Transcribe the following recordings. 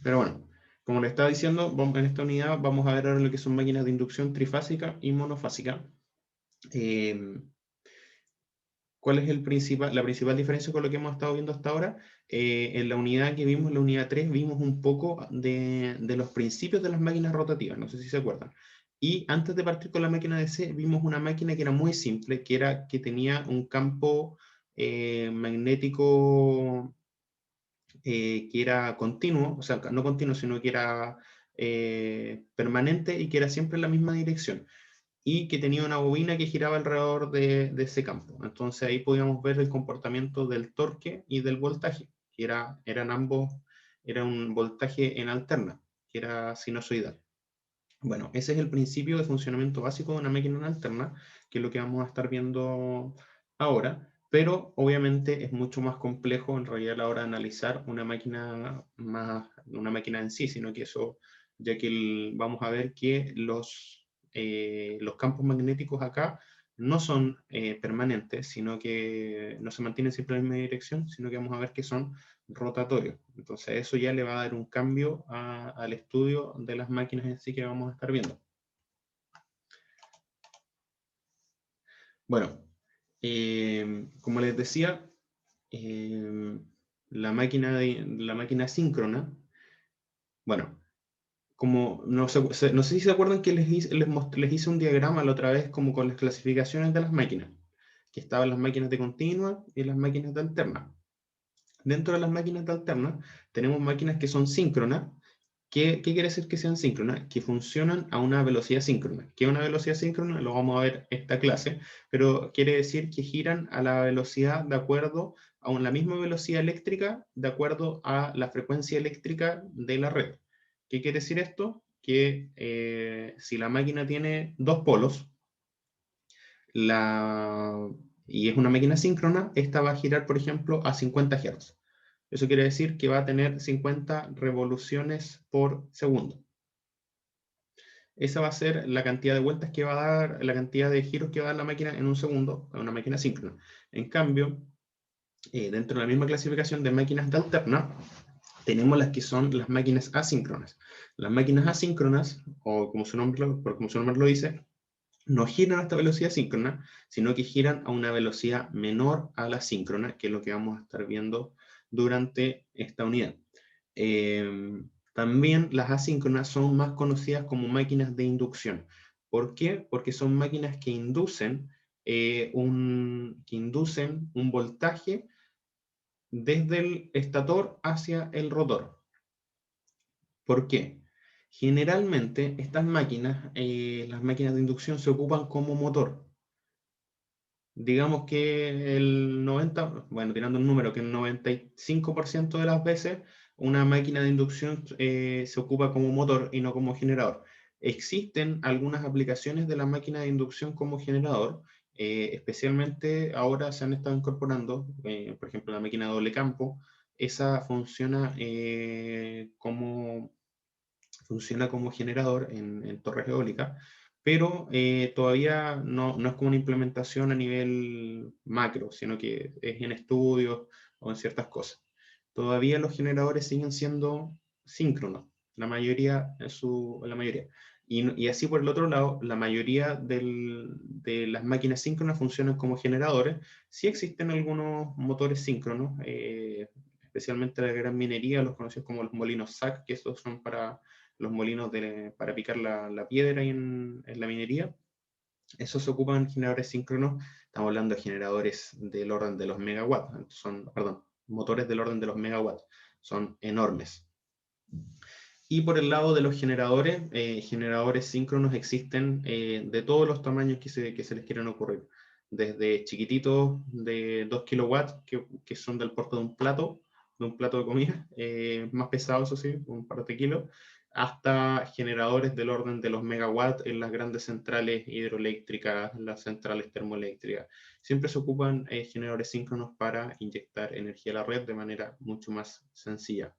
Pero bueno, como le estaba diciendo, en esta unidad vamos a ver ahora lo que son máquinas de inducción trifásica y monofásica. ¿Cuál es la principal diferencia con lo que hemos estado viendo hasta ahora? En la unidad que vimos, la unidad 3, vimos un poco de los principios de las máquinas rotativas, no sé si se acuerdan. Y antes de partir con la máquina de C, vimos una máquina que era muy simple, que tenía un campo magnético que era continuo, o sea, no continuo, sino que era permanente y que era siempre en la misma dirección y que tenía una bobina que giraba alrededor de ese campo. Entonces ahí podíamos ver el comportamiento del torque y del voltaje, que eran ambos, era un voltaje en alterna, que era sinusoidal. Bueno, ese es el principio de funcionamiento básico de una máquina en alterna, que es lo que vamos a estar viendo ahora, pero obviamente es mucho más complejo en realidad a la hora de analizar una máquina una máquina en sí, sino que eso, ya que vamos a ver que los campos magnéticos acá no son permanentes, sino que no se mantienen siempre en la misma dirección, sino que vamos a ver que son rotatorios. Entonces eso ya le va a dar un cambio al estudio de las máquinas en sí que vamos a estar viendo. Bueno, como les decía, la máquina síncrona, bueno, como no sé si se acuerdan que les hice un diagrama la otra vez como con las clasificaciones de las máquinas, que estaban las máquinas de continua y las máquinas de alterna. Dentro de las máquinas de alterna tenemos máquinas que son síncronas. ¿Qué quiere decir que sean síncronas? Que funcionan a una velocidad síncrona. ¿Qué es una velocidad síncrona? Lo vamos a ver esta clase, pero quiere decir que giran a la velocidad de acuerdo a la misma velocidad eléctrica, de acuerdo a la frecuencia eléctrica de la red. ¿Qué quiere decir esto? Que si la máquina tiene dos polos, y es una máquina síncrona, esta va a girar, por ejemplo, a 50 Hz. Eso quiere decir que va a tener 50 revoluciones por segundo. Esa va a ser la cantidad de vueltas que va a dar, la cantidad de giros que va a dar la máquina en un segundo, en una máquina síncrona. En cambio, dentro de la misma clasificación de máquinas de alterna, tenemos las que son las máquinas asíncronas. Las máquinas asíncronas, o como su nombre lo dice, no giran a esta velocidad síncrona, sino que giran a una velocidad menor a la síncrona, que es lo que vamos a estar viendo durante esta unidad. También las asíncronas son más conocidas como máquinas de inducción. ¿Por qué? Porque son máquinas que inducen un voltaje desde el estator hacia el rotor. ¿Por qué? Generalmente estas máquinas, las máquinas de inducción se ocupan como motor. Digamos que el 90, bueno, tirando un número, que el 95% de las veces una máquina de inducción se ocupa como motor y no como generador. Existen algunas aplicaciones de la máquina de inducción como generador, especialmente ahora se han estado incorporando, por ejemplo, la máquina de doble campo, esa funciona como generador en torres eólicas, pero todavía no es como una implementación a nivel macro, sino que es en estudios o en ciertas cosas. Todavía los generadores siguen siendo síncronos, la mayoría. Y así por el otro lado, la mayoría de las máquinas síncronas funcionan como generadores. Sí existen algunos motores síncronos, especialmente la gran minería, los conocidos como los molinos SAC, que estos son para los molinos para picar la piedra ahí en la minería. Esos se ocupan generadores síncronos, estamos hablando de generadores del orden de los megawatts, perdón, motores del orden de los megawatts, son enormes. Y por el lado de los generadores síncronos existen de todos los tamaños que se les quieran ocurrir, desde chiquititos de 2 kilowatts, que son del porte de un plato de comida, más pesados, eso sí, un par de kilos, hasta generadores del orden de los megawatts en las grandes centrales hidroeléctricas, las centrales termoeléctricas. Siempre se ocupan generadores síncronos para inyectar energía a la red de manera mucho más sencilla.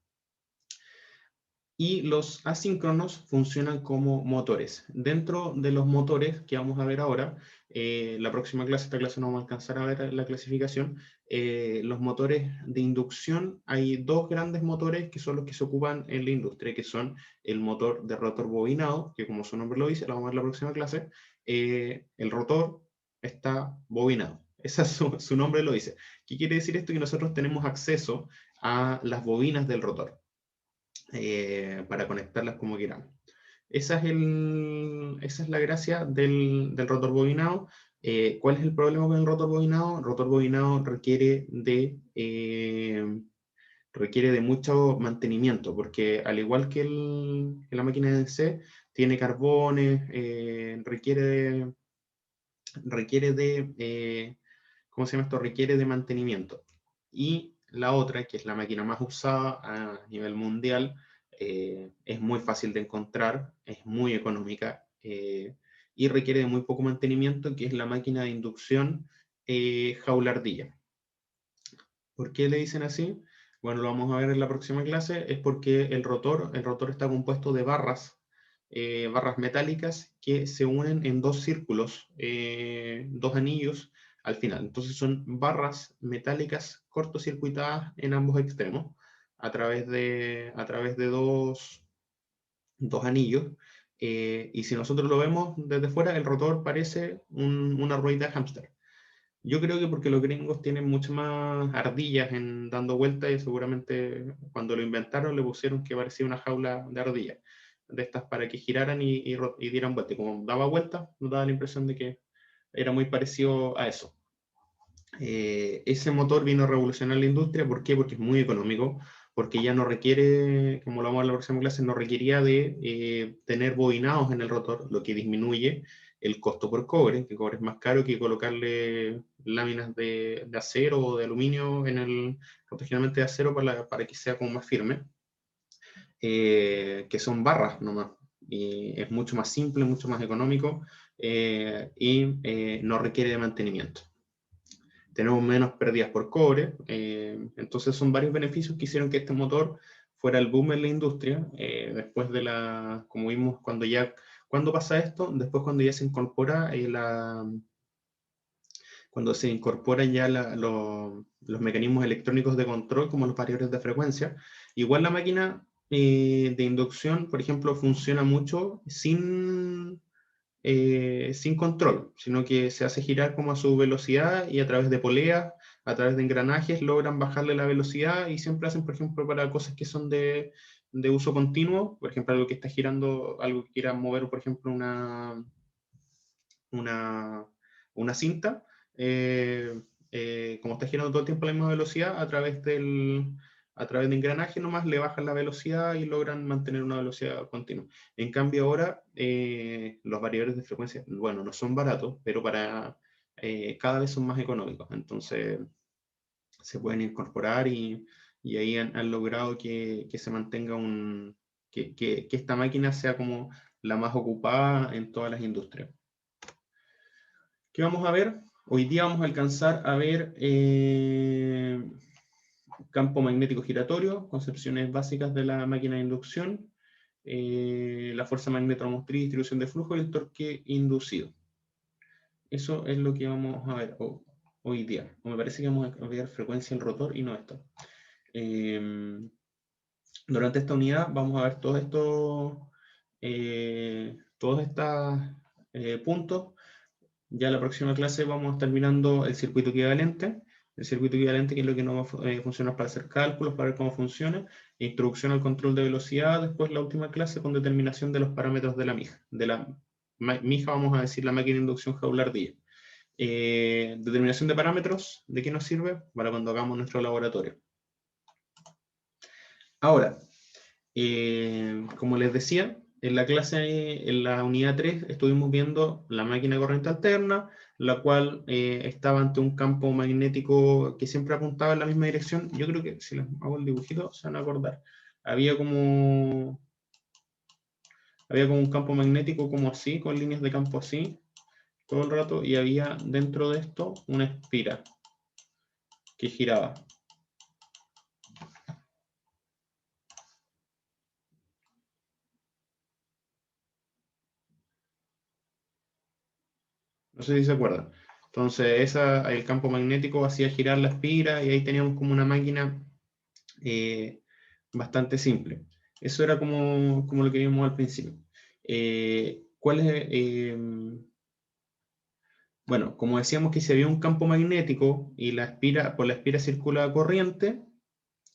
Y los asíncronos funcionan como motores. Dentro de los motores que vamos a ver ahora, la próxima clase, esta clase no vamos a alcanzar a ver la clasificación, los motores de inducción, hay dos grandes motores que son los que se ocupan en la industria, que son el motor de rotor bobinado, que como su nombre lo dice, lo vamos a ver en la próxima clase, el rotor está bobinado. Ese es su nombre lo dice. ¿Qué quiere decir esto? Que nosotros tenemos acceso a las bobinas del rotor para conectarlas como queramos. Esa es la gracia del rotor bobinado. ¿Cuál es el problema con el rotor bobinado? El rotor bobinado requiere de mucho mantenimiento, porque al igual que la máquina de C, tiene carbones, requiere de, ¿cómo se llama esto? Requiere de mantenimiento. Y la otra, que es la máquina más usada a nivel mundial, es muy fácil de encontrar, es muy económica y requiere de muy poco mantenimiento, que es la máquina de inducción jaula-ardilla. ¿Por qué le dicen así? Bueno, lo vamos a ver en la próxima clase, es porque el rotor está compuesto de barras, barras metálicas que se unen en dos círculos, dos anillos al final. Entonces son barras metálicas cortocircuitadas en ambos extremos a través de dos anillos. Y si nosotros lo vemos desde fuera, el rotor parece una rueda de hámster. Yo creo que porque los gringos tienen muchas más ardillas dando vueltas y seguramente cuando lo inventaron le pusieron que parecía una jaula de ardillas, de estas para que giraran y dieran vuelta. Y como daba vuelta, nos daba la impresión de que era muy parecido a eso. Ese motor vino a revolucionar la industria. ¿Por qué? Porque es muy económico, porque ya no requiere, como lo vamos a ver en la próxima clase, no requería de tener bobinados en el rotor, lo que disminuye el costo por cobre, que el cobre es más caro que colocarle láminas de acero o de aluminio en el, generalmente de acero para que sea como más firme, que son barras nomás. Y es mucho más simple, mucho más económico y no requiere de mantenimiento. Tenemos menos pérdidas por cobre, entonces son varios beneficios que hicieron que este motor fuera el boom en la industria, después de como vimos, ¿cuándo pasa esto? Después cuando ya se incorpora cuando se incorporan ya los mecanismos electrónicos de control, como los variadores de frecuencia. Igual la máquina de inducción, por ejemplo, funciona mucho sin control, sino que se hace girar como a su velocidad y a través de poleas, a través de engranajes, logran bajarle la velocidad y siempre hacen, por ejemplo, para cosas que son de uso continuo, por ejemplo, algo que está girando, algo que quiera mover, por ejemplo, una, una cinta, como está girando todo el tiempo a la misma velocidad, a través de engranaje nomás le bajan la velocidad y logran mantener una velocidad continua. En cambio ahora, los variadores de frecuencia, bueno, no son baratos, pero cada vez son más económicos. Entonces se pueden incorporar y ahí han logrado que se mantenga que esta máquina sea como la más ocupada en todas las industrias. ¿Qué vamos a ver? Hoy día vamos a alcanzar a ver campo magnético giratorio, concepciones básicas de la máquina de inducción, la fuerza magnetomotriz, distribución de flujo y el torque inducido. Eso es lo que vamos a ver hoy día. O me parece que vamos a ver frecuencia en rotor y no esto. Durante esta unidad vamos a ver todos estos puntos. Ya la próxima clase vamos a estar mirando el circuito equivalente. El circuito equivalente, que es lo que nos va a funcionar para hacer cálculos, para ver cómo funciona. Introducción al control de velocidad. Después la última clase con determinación de los parámetros de la mija. De la mija vamos a decir la máquina de inducción jaula-ardilla. Determinación de parámetros, ¿de qué nos sirve? Para cuando hagamos nuestro laboratorio. Ahora, como les decía, en la unidad 3 estuvimos viendo la máquina de corriente alterna, la cual estaba ante un campo magnético que siempre apuntaba en la misma dirección. Yo creo que si les hago el dibujito se van a acordar. Había como, había como un campo magnético como así, con líneas de campo así, todo el rato, y había dentro de esto una espira que giraba. No sé si se acuerdan. Entonces, el campo magnético hacía girar la espira y ahí teníamos como una máquina bastante simple. Eso era como lo que vimos al principio. Bueno, como decíamos que si había un campo magnético y por la espira circula corriente,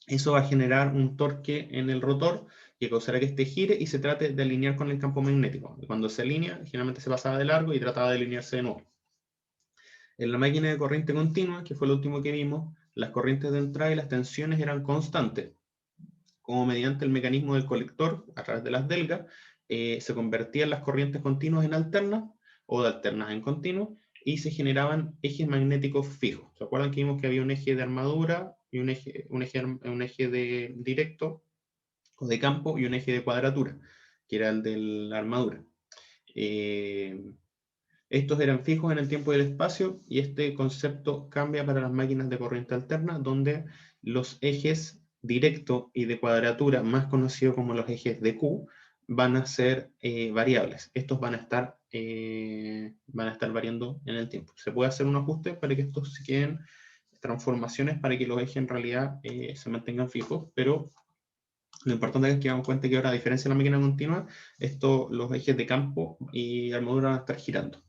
eso va a generar un torque en el rotor que causará que este gire y se trate de alinear con el campo magnético. Y cuando se alinea, generalmente se pasaba de largo y trataba de alinearse de nuevo. En la máquina de corriente continua, que fue lo último que vimos, las corrientes de entrada y las tensiones eran constantes, como mediante el mecanismo del colector, a través de las delgas, se convertían las corrientes continuas en alternas, o de alternas en continuas, y se generaban ejes magnéticos fijos. ¿Se acuerdan que vimos que había un eje de armadura y un eje de directo o de campo y un eje de cuadratura, que era el de la armadura? Estos eran fijos en el tiempo y el espacio, y este concepto cambia para las máquinas de corriente alterna, donde los ejes directo y de cuadratura, más conocidos como los ejes de Q, van a ser variables. Estos van a estar variando en el tiempo. Se puede hacer un ajuste para que estos se queden transformaciones para que los ejes en realidad se mantengan fijos, pero lo importante es que damos cuenta que ahora, a diferencia de la máquina continua, los ejes de campo y armadura van a estar girando.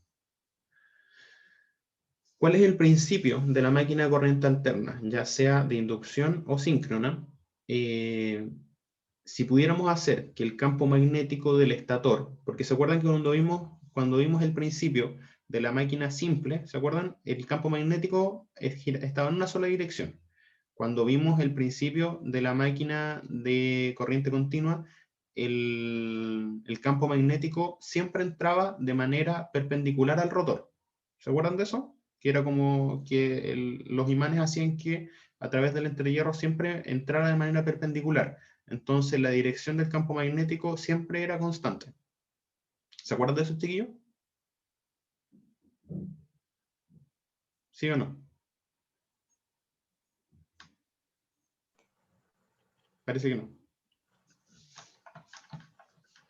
¿Cuál es el principio de la máquina de corriente alterna, ya sea de inducción o síncrona? Si pudiéramos hacer que el campo magnético del estator, porque se acuerdan que cuando vimos el principio de la máquina simple, ¿se acuerdan? El campo magnético estaba en una sola dirección. Cuando vimos el principio de la máquina de corriente continua, el campo magnético siempre entraba de manera perpendicular al rotor. ¿Se acuerdan de eso? Que era como que los imanes hacían que a través del entrehierro siempre entrara de manera perpendicular. Entonces la dirección del campo magnético siempre era constante. ¿Se acuerdan de eso, chiquillos? ¿Sí o no? Parece que no.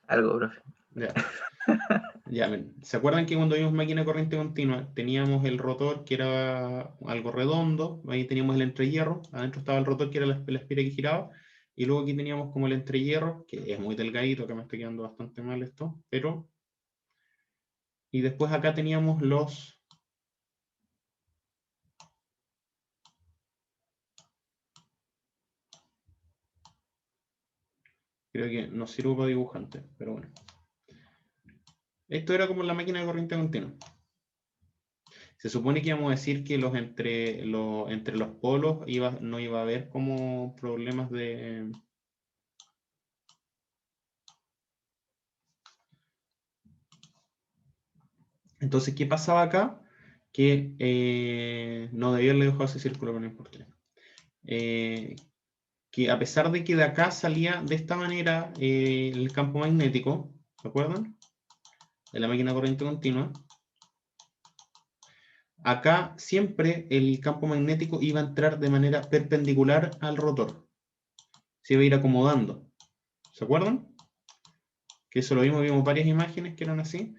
Algo, profe. Ya. Ya, ¿se acuerdan que cuando vimos máquina de corriente continua teníamos el rotor que era algo redondo, ahí teníamos el entrehierro, adentro estaba el rotor que era la espira que giraba, y luego aquí teníamos como el entrehierro, que es muy delgadito, que me está quedando bastante mal esto, pero... Y después acá teníamos creo que no sirvo para dibujante, pero bueno. Esto era como la máquina de corriente continua. Se supone que íbamos a decir que entre los polos no iba a haber como problemas de... Entonces, ¿qué pasaba acá? Que no debía haberle dejado ese círculo, pero no importa. Que a pesar de que de acá salía de esta manera el campo magnético, ¿se acuerdan? De la máquina de corriente continua. Acá siempre el campo magnético iba a entrar de manera perpendicular al rotor. Se iba a ir acomodando. ¿Se acuerdan? Que eso lo vimos varias imágenes que eran así.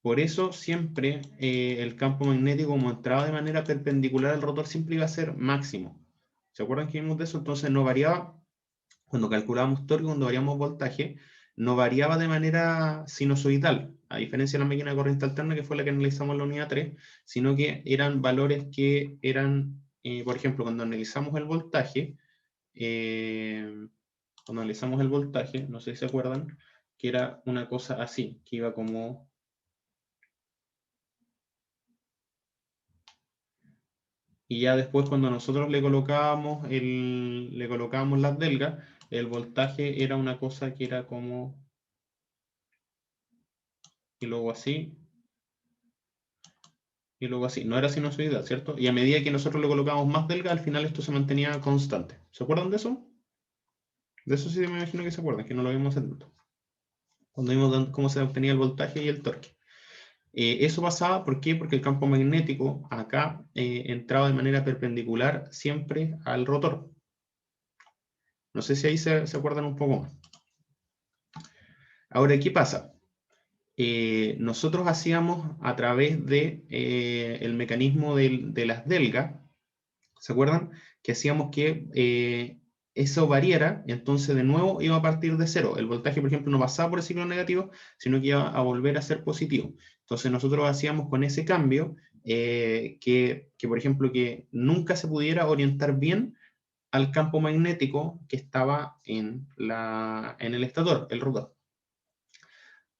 Por eso siempre el campo magnético, como entraba de manera perpendicular al rotor, siempre iba a ser máximo. ¿Se acuerdan que vimos de eso? Entonces no variaba, cuando calculábamos torque, cuando variamos voltaje, no variaba de manera sinusoidal, a diferencia de la máquina de corriente alterna, que fue la que analizamos en la unidad 3, sino que eran valores que eran, por ejemplo, cuando analizamos el voltaje, no sé si se acuerdan, que era una cosa así, que iba como... Y ya después cuando nosotros le colocábamos las delgas, el voltaje era una cosa que era como... Y luego así. Y luego así. No era sinusoidal, ¿cierto? Y a medida que nosotros le colocábamos más delga, al final esto se mantenía constante. ¿Se acuerdan de eso? De eso sí me imagino que se acuerdan, que no lo vimos en minuto. Cuando vimos cómo se obtenía el voltaje y el torque. Eso pasaba, ¿por qué? Porque el campo magnético acá entraba de manera perpendicular siempre al rotor. No sé si ahí se acuerdan un poco más. Ahora, ¿qué pasa? nosotros hacíamos a través de el mecanismo de las delgas, ¿se acuerdan? Que hacíamos que eso variara, y entonces de nuevo iba a partir de cero. El voltaje, por ejemplo, no pasaba por el ciclo negativo, sino que iba a volver a ser positivo. Entonces nosotros hacíamos con ese cambio por ejemplo, que nunca se pudiera orientar bien al campo magnético que estaba en el estator, el rotor.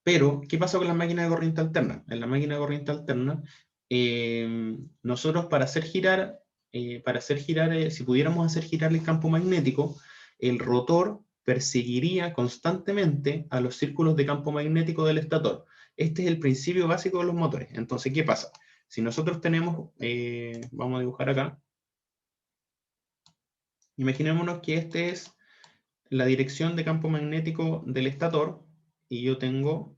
Pero, ¿qué pasó con las máquinas de corriente alterna? En la máquina de corriente alterna, nosotros para hacer girar, si pudiéramos hacer girar el campo magnético, el rotor perseguiría constantemente a los círculos de campo magnético del estator. Este es el principio básico de los motores. Entonces, ¿qué pasa? Si nosotros tenemos, vamos a dibujar acá, imaginémonos que esta es la dirección de campo magnético del estator, y yo tengo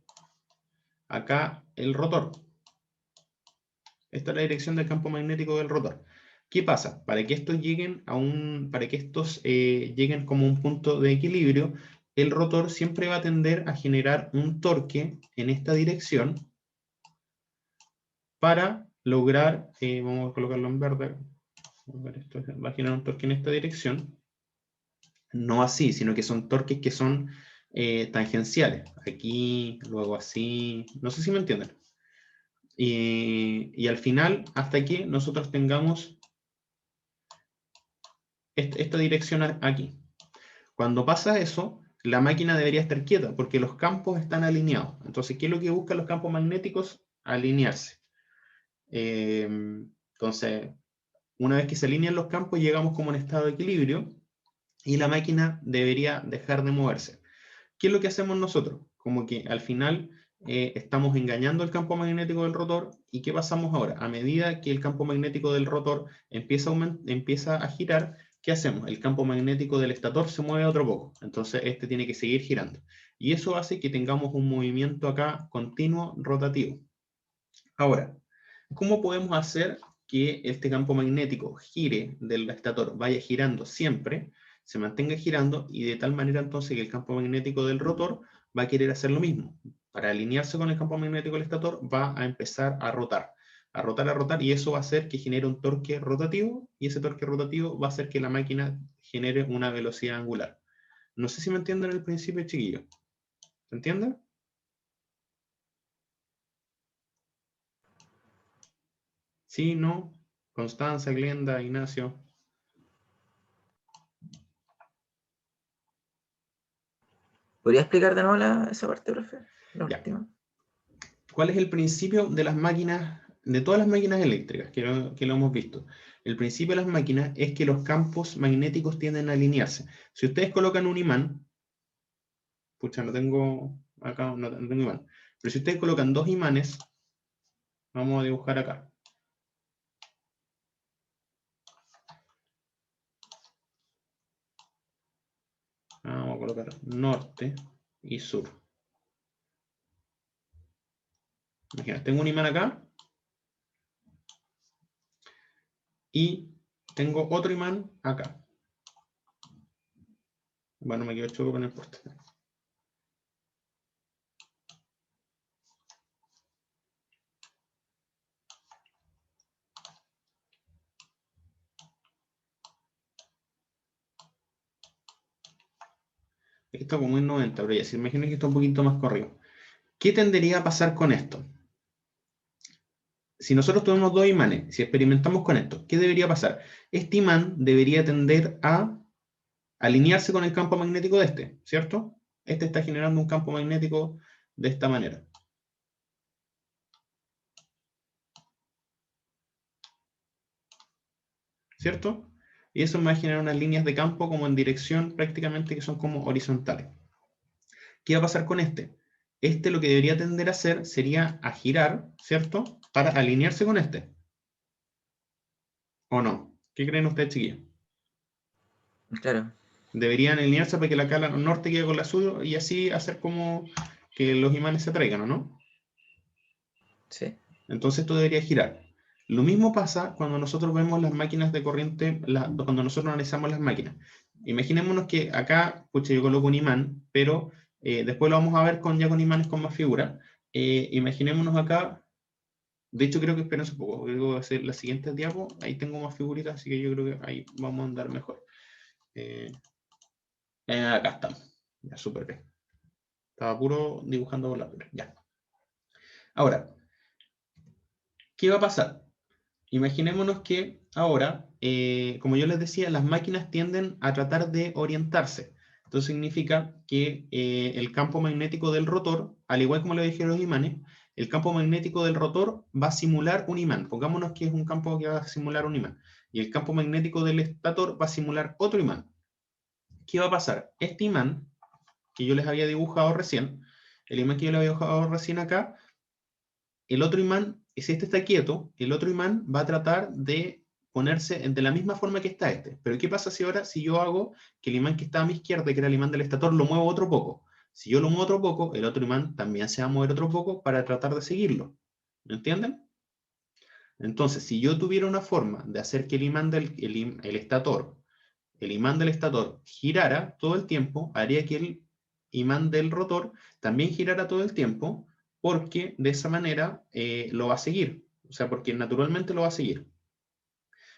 acá el rotor. Esta es la dirección del campo magnético del rotor. ¿Qué pasa? Para que estos lleguen lleguen como un punto de equilibrio, el rotor siempre va a tender a generar un torque en esta dirección para lograr, vamos a colocarlo en verde, esto va a generar un torque en esta dirección, no así, sino que son torques que son tangenciales. Aquí, luego así, no sé si me entienden. Y al final, hasta que nosotros tengamos esta dirección aquí. Cuando pasa eso, la máquina debería estar quieta, porque los campos están alineados. Entonces, ¿qué es lo que buscan los campos magnéticos? Alinearse. Entonces, una vez que se alinean los campos, llegamos como en estado de equilibrio, y la máquina debería dejar de moverse. ¿Qué es lo que hacemos nosotros? Como que al final estamos engañando el campo magnético del rotor. ¿Y qué pasamos ahora? A medida que el campo magnético del rotor empieza a girar, ¿qué hacemos? El campo magnético del estator se mueve otro poco. Entonces este tiene que seguir girando. Y eso hace que tengamos un movimiento acá continuo rotativo. Ahora, ¿cómo podemos hacer que este campo magnético gire del estator, vaya girando siempre, se mantenga girando, y de tal manera entonces que el campo magnético del rotor va a querer hacer lo mismo? Para alinearse con el campo magnético del estator, va a empezar a rotar, a rotar, y eso va a hacer que genere un torque rotativo, y ese torque rotativo va a hacer que la máquina genere una velocidad angular. No sé si me entienden el principio, chiquillos. ¿Se entiende? ¿Sí? ¿No? Constanza, Glenda, Ignacio. ¿Podría explicar de nuevo esa parte, profe? La Ya. última. ¿Cuál es el principio de las máquinas, de todas las máquinas eléctricas que lo hemos visto? El principio de las máquinas es que los campos magnéticos tienden a alinearse. Si ustedes colocan un imán, pucha, no tengo acá, no tengo imán, pero si ustedes colocan dos imanes, vamos a dibujar acá. Vamos a colocar norte y sur. Imagina, tengo un imán acá y tengo otro imán acá. Bueno, me quedo choco con el poste. Esto como en 90, pero ya, si imaginen que está un poquito más corrido. ¿Qué tendería a pasar con esto? Si nosotros tenemos dos imanes, si experimentamos con esto, ¿qué debería pasar? Este imán debería tender a alinearse con el campo magnético de este, ¿cierto? Este está generando un campo magnético de esta manera. ¿Cierto? Y eso me va a generar unas líneas de campo como en dirección prácticamente que son como horizontales. ¿Qué va a pasar con este? Este lo que debería tender a hacer sería a girar, ¿cierto? Para alinearse con este. ¿O no? ¿Qué creen ustedes, chiquillos? Claro. Deberían alinearse para que la cala norte quede con la sur, y así hacer como que los imanes se atraigan, ¿o no? Sí. Entonces esto debería girar. Lo mismo pasa cuando nosotros vemos las máquinas de corriente, cuando nosotros analizamos las máquinas. Imaginémonos que acá, pucha, yo coloco un imán, pero después lo vamos a ver ya con imanes con más figura. imaginémonos acá, de hecho creo que esperen un poco, voy a hacer la siguiente diapo, ahí tengo más figuritas, así que yo creo que ahí vamos a andar mejor. Acá estamos, ya súper bien. Estaba puro dibujando con lápiz, ya. Ahora, ¿qué va a pasar? Imaginémonos que ahora, como yo les decía, las máquinas tienden a tratar de orientarse. Entonces significa que el campo magnético del rotor, al igual como le dije los imanes, el campo magnético del rotor va a simular un imán. Pongámonos que es un campo que va a simular un imán. Y el campo magnético del estator va a simular otro imán. ¿Qué va a pasar? Este imán que yo les había dibujado recién, el imán que yo les había dibujado recién acá, el otro imán, si este está quieto, el otro imán va a tratar de ponerse de la misma forma que está este. Pero ¿qué pasa si ahora, si yo hago que el imán que está a mi izquierda, que era el imán del estator, lo muevo otro poco? Si yo lo muevo otro poco, el otro imán también se va a mover otro poco para tratar de seguirlo. ¿Me entienden? Entonces, si yo tuviera una forma de hacer que el imán el imán del estator girara todo el tiempo, haría que el imán del rotor también girara todo el tiempo, porque de esa manera lo va a seguir. O sea, porque naturalmente lo va a seguir.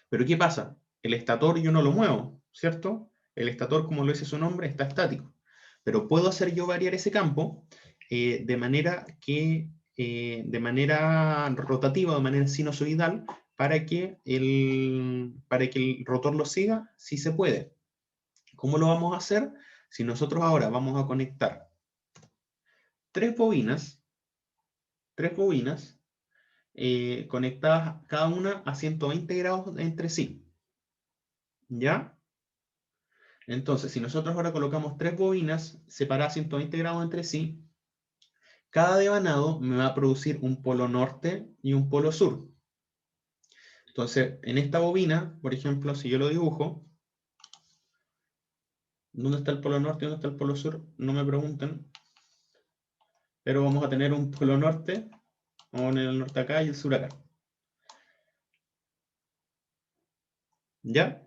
Pero ¿qué pasa? El estator yo no lo muevo, ¿cierto? El estator, como lo dice su nombre, está estático. Pero puedo hacer yo variar ese campo de manera de manera rotativa, de manera sinusoidal, para que el rotor lo siga, si se puede. ¿Cómo lo vamos a hacer? Si nosotros ahora vamos a conectar tres bobinas, tres bobinas conectadas cada una a 120 grados entre sí. ¿Ya? Entonces, si nosotros ahora colocamos tres bobinas separadas a 120 grados entre sí, cada devanado me va a producir un polo norte y un polo sur. Entonces, en esta bobina, por ejemplo, si yo lo dibujo, ¿dónde está el polo norte y dónde está el polo sur? No me pregunten. Pero vamos a tener un polo norte, vamos a poner el norte acá y el sur acá. ¿Ya?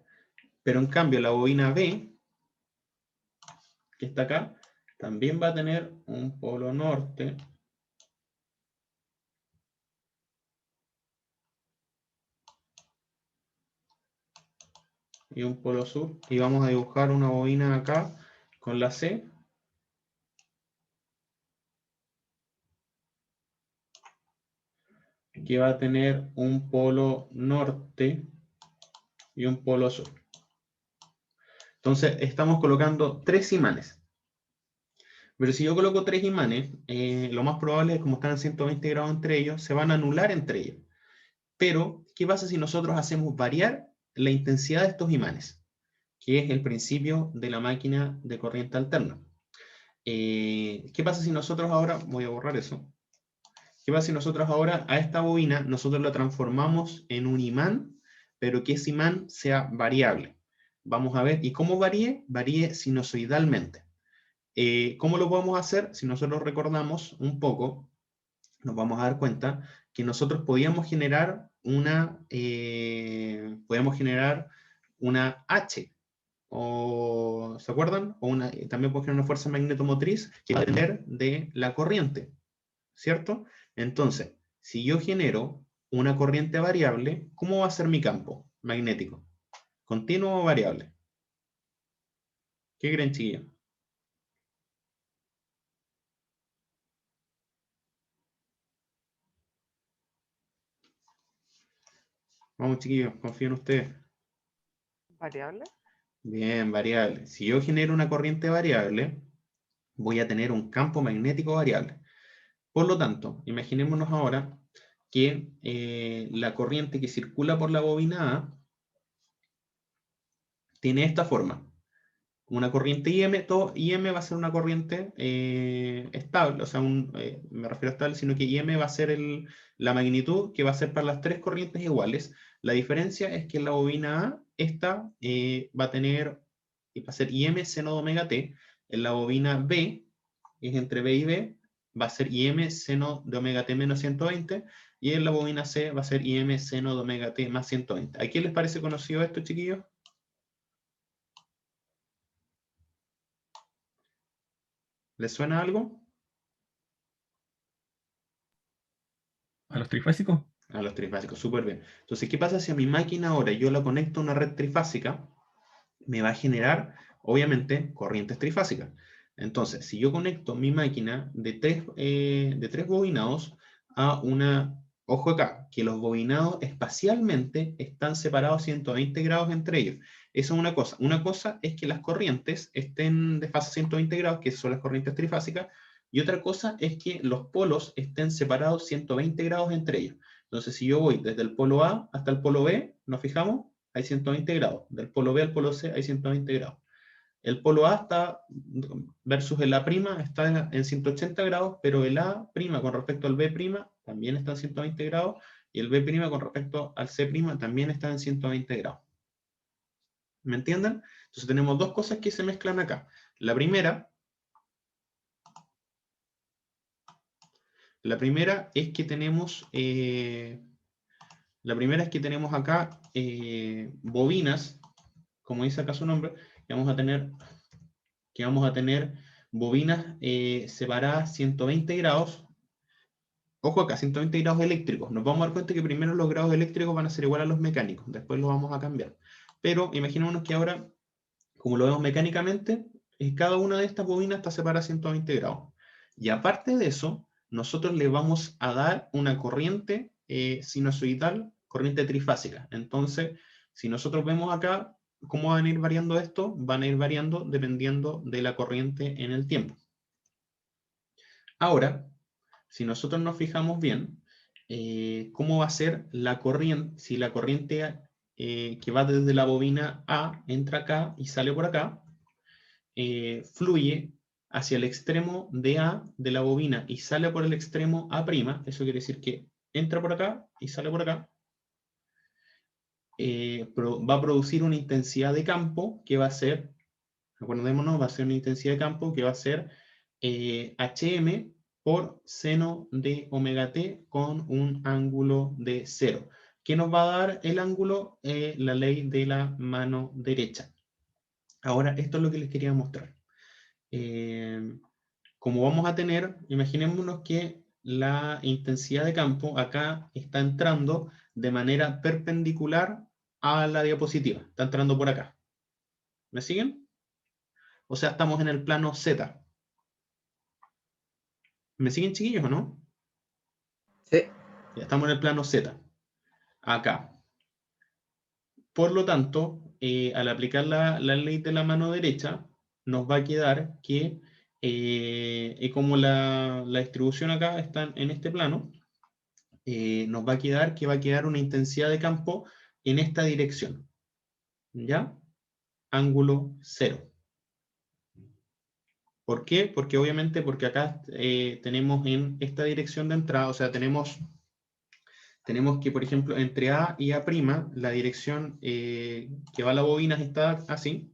Pero en cambio la bobina B, que está acá, también va a tener un polo norte y un polo sur. Y vamos a dibujar una bobina acá con la C. Que va a tener un polo norte y un polo sur. Entonces estamos colocando tres imanes. Pero si yo coloco tres imanes, lo más probable es, como están a 120 grados entre ellos, se van a anular entre ellos. Pero, ¿qué pasa si nosotros hacemos variar la intensidad de estos imanes? Que es el principio de la máquina de corriente alterna. ¿Qué pasa si nosotros ahora, voy a borrar eso, qué pasa si nosotros ahora a esta bobina, nosotros la transformamos en un imán, pero que ese imán sea variable? Vamos a ver, ¿y cómo varíe? Varíe sinusoidalmente. ¿Cómo lo podemos hacer? Si nosotros recordamos un poco, nos vamos a dar cuenta que nosotros podíamos generar una H, o, ¿se acuerdan? O también podemos generar una fuerza magnetomotriz que va a depender de la corriente, ¿cierto? Entonces, si yo genero una corriente variable, ¿cómo va a ser mi campo magnético? ¿Continuo o variable? ¿Qué creen, chiquillos? Vamos, chiquillos, confío en ustedes. ¿Variable? Bien, variable. Si yo genero una corriente variable, voy a tener un campo magnético variable. Por lo tanto, imaginémonos ahora que la corriente que circula por la bobina A tiene esta forma. Una corriente IM, todo IM va a ser una corriente estable, o sea, me refiero a estable, sino que IM va a ser la magnitud que va a ser para las tres corrientes iguales. La diferencia es que en la bobina A, esta va a tener, y va a ser IM seno de omega t. En la bobina B, que es entre B y B, va a ser IM seno de omega t menos 120, y en la bobina C va a ser IM seno de omega t más 120. ¿A quién les parece conocido esto, chiquillos? ¿Les suena algo? los trifásicos? A los trifásicos, súper bien. Entonces, ¿qué pasa si a mi máquina ahora yo la conecto a una red trifásica? Me va a generar, obviamente, corrientes trifásicas. Entonces, si yo conecto mi máquina de tres bobinados a una... Ojo acá, que los bobinados espacialmente están separados 120 grados entre ellos. Eso es una cosa. Una cosa es que las corrientes estén de fase 120 grados, que son las corrientes trifásicas, y otra cosa es que los polos estén separados 120 grados entre ellos. Entonces, si yo voy desde el polo A hasta el polo B, nos fijamos, hay 120 grados. Del polo B al polo C hay 120 grados. El polo A está versus el A' está en 180 grados, pero el A' con respecto al B' también está en 120 grados, y el B' con respecto al C' también está en 120 grados. ¿Me entienden? Entonces tenemos dos cosas que se mezclan acá. La primera es que tenemos acá bobinas, como dice acá su nombre, que vamos a tener bobinas separadas 120 grados. Ojo acá, 120 grados eléctricos. Nos vamos a dar cuenta que primero los grados eléctricos van a ser igual a los mecánicos, después los vamos a cambiar. Pero imaginémonos que ahora, como lo vemos mecánicamente, cada una de estas bobinas está separada a 120 grados. Y aparte de eso, nosotros le vamos a dar una corriente sinusoidal, corriente trifásica. Entonces, si nosotros vemos acá cómo van a ir variando esto, van a ir variando dependiendo de la corriente en el tiempo. Ahora, si nosotros nos fijamos bien, cómo va a ser la corriente, si la corriente que va desde la bobina A entra acá y sale por acá, fluye hacia el extremo de A de la bobina y sale por el extremo A', eso quiere decir que entra por acá y sale por acá, va a producir una intensidad de campo que va a ser, acordémonos, va a ser una intensidad de campo que va a ser HM por seno de omega t con un ángulo de 0. ¿Qué nos va a dar el ángulo? La ley de la mano derecha. Ahora, esto es lo que les quería mostrar. Como vamos a tener, imaginémonos que la intensidad de campo acá está entrando de manera perpendicular a la diapositiva. Está entrando por acá. ¿Me siguen? O sea, estamos en el plano Z. ¿Me siguen, chiquillos, o no? Sí. Ya estamos en el plano Z. Acá. Por lo tanto, al aplicar la ley de la mano derecha, nos va a quedar que, como la distribución acá está en este plano, nos va a quedar que va a quedar una intensidad de campo en esta dirección. ¿Ya? Ángulo 0. ¿Por qué? Porque obviamente, porque acá tenemos en esta dirección de entrada, o sea, tenemos que, por ejemplo, entre A y A', la dirección que va a la bobina está así.